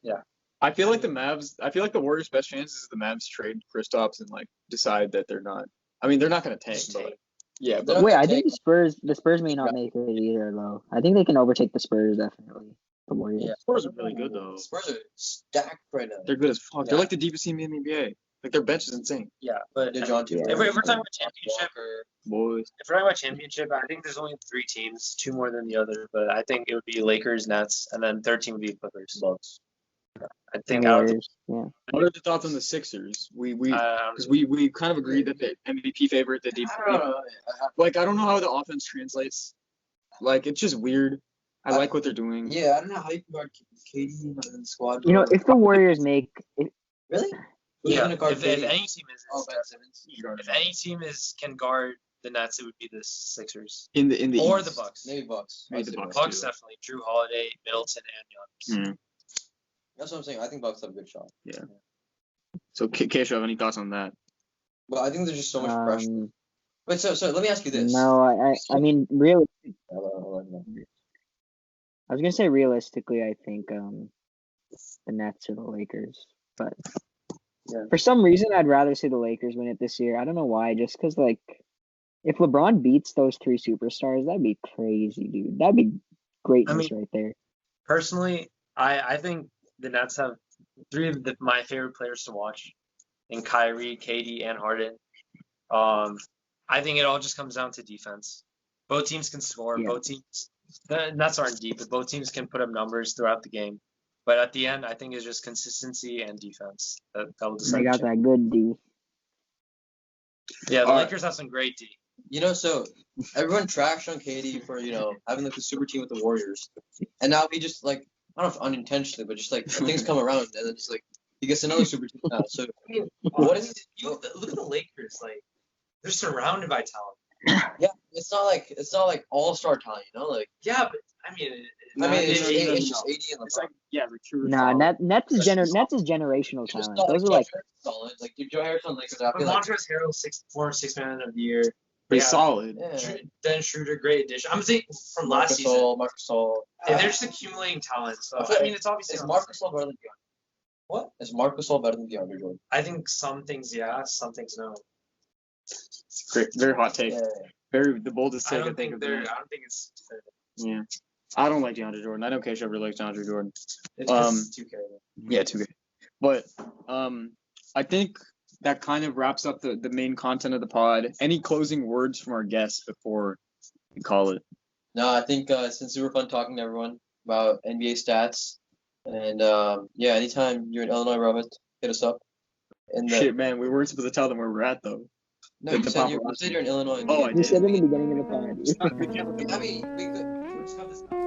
Yeah. I feel like the Warriors' best chance is the Mavs trade Kristaps and like decide that they're not. I mean, they're not going to tank, but yeah. But wait, I think the Spurs may not make it either, though. I think they can overtake the Spurs definitely. The Warriors. Yeah. Spurs are really good though. Spurs are stacked right now. They're good as fuck. They're Yeah. like the deepest team in the NBA. Like their bench is insane. Yeah, but DeJounte Yeah. if we're Murray, talking about championship, Walker. Boys. if we're talking about championship, I think there's only 3 teams, 2 more than the other. But I think it would be Lakers, Nets, and then third team would be Clippers. Bucks. I The think out of the, Warriors. Yeah. What are the thoughts on the Sixers? We um, because we kind of agreed that the MVP favorite, the deep. I don't know. Like I don't know how the offense translates. Like it's just weird. I like what they're doing. Yeah, I don't know how you can guard KD in the squad. You know, if the Warriors make Really? Who's yeah, gonna guard if KD? any team is, Oh, Ben Simmons. if any team can guard the Nets, it would be the Sixers In the or East. the Bucks. Maybe Bucks. Maybe the Bucks. Bucks too. definitely. Drew Holiday, Middleton, and Giannis. Mm. That's what I'm saying. I think Bucks have a good shot. So Keisha, have any thoughts on that? But I think there's just so much pressure. Wait, so let me ask you this. no, I mean really. Hold on. I was gonna say realistically, I think the Nets or the Lakers, but Yeah. for some reason, I'd rather see the Lakers win it this year. I don't know why, just because like if LeBron beats those 3 superstars, that'd be crazy, dude. That'd be greatness right there. Personally, I think the Nets have 3 of my favorite players to watch in Kyrie, KD, and Harden. I think it all just comes down to defense. Both teams can score. Yeah. Both teams, the Nets aren't deep, but both teams can put up numbers throughout the game. But at the end, I think it's just consistency and defense that will decide. They got that good D. Yeah, the All right. Lakers have some great D. You know, so everyone trashed on KD for, having like the super team with the Warriors. And now he just like, I don't know if unintentionally, but just like things come around and then just like he gets another super team now. So What is look at the Lakers? Like they're surrounded by talent. yeah, it's not like all-star talent, like Yeah, but I mean, it's just AD and It's LeBron. like the true. Nah, Nets is generational It's just talent. not Those are Joe like Harris is solid. Like if Joe Harris on Lakers, I feel like Montrezl Harrell, former 6th man of the year. Pretty Yeah. solid. yeah. Dennis Schroeder, great addition. I'm saying from last season. Marc Gasol. They're just accumulating talent. So I feel I mean, it's obviously. Is Marc Gasol better than DeAndre? What? Is Marc Gasol better than DeAndre Jordan? I think some things yeah, some things no. It's great. Very hot take. Yeah. Very the boldest I take I don't think think of the they're. night. I don't think it's. Yeah. I don't like DeAndre Jordan. I know Keisha really likes DeAndre Jordan. It's just 2K. Yeah, 2K. But I think that kind of wraps up the main content of the pod. Any closing words from our guests before we call it? No, I think it's been super fun talking to everyone about NBA stats. And yeah, anytime you're in Illinois, Rohit, hit us up. And Shit, man, we weren't supposed to tell them where we're at though. no, you said you're in Illinois. Oh, I you did. said in the beginning of the pod. I mean, we could. Let's cut this out.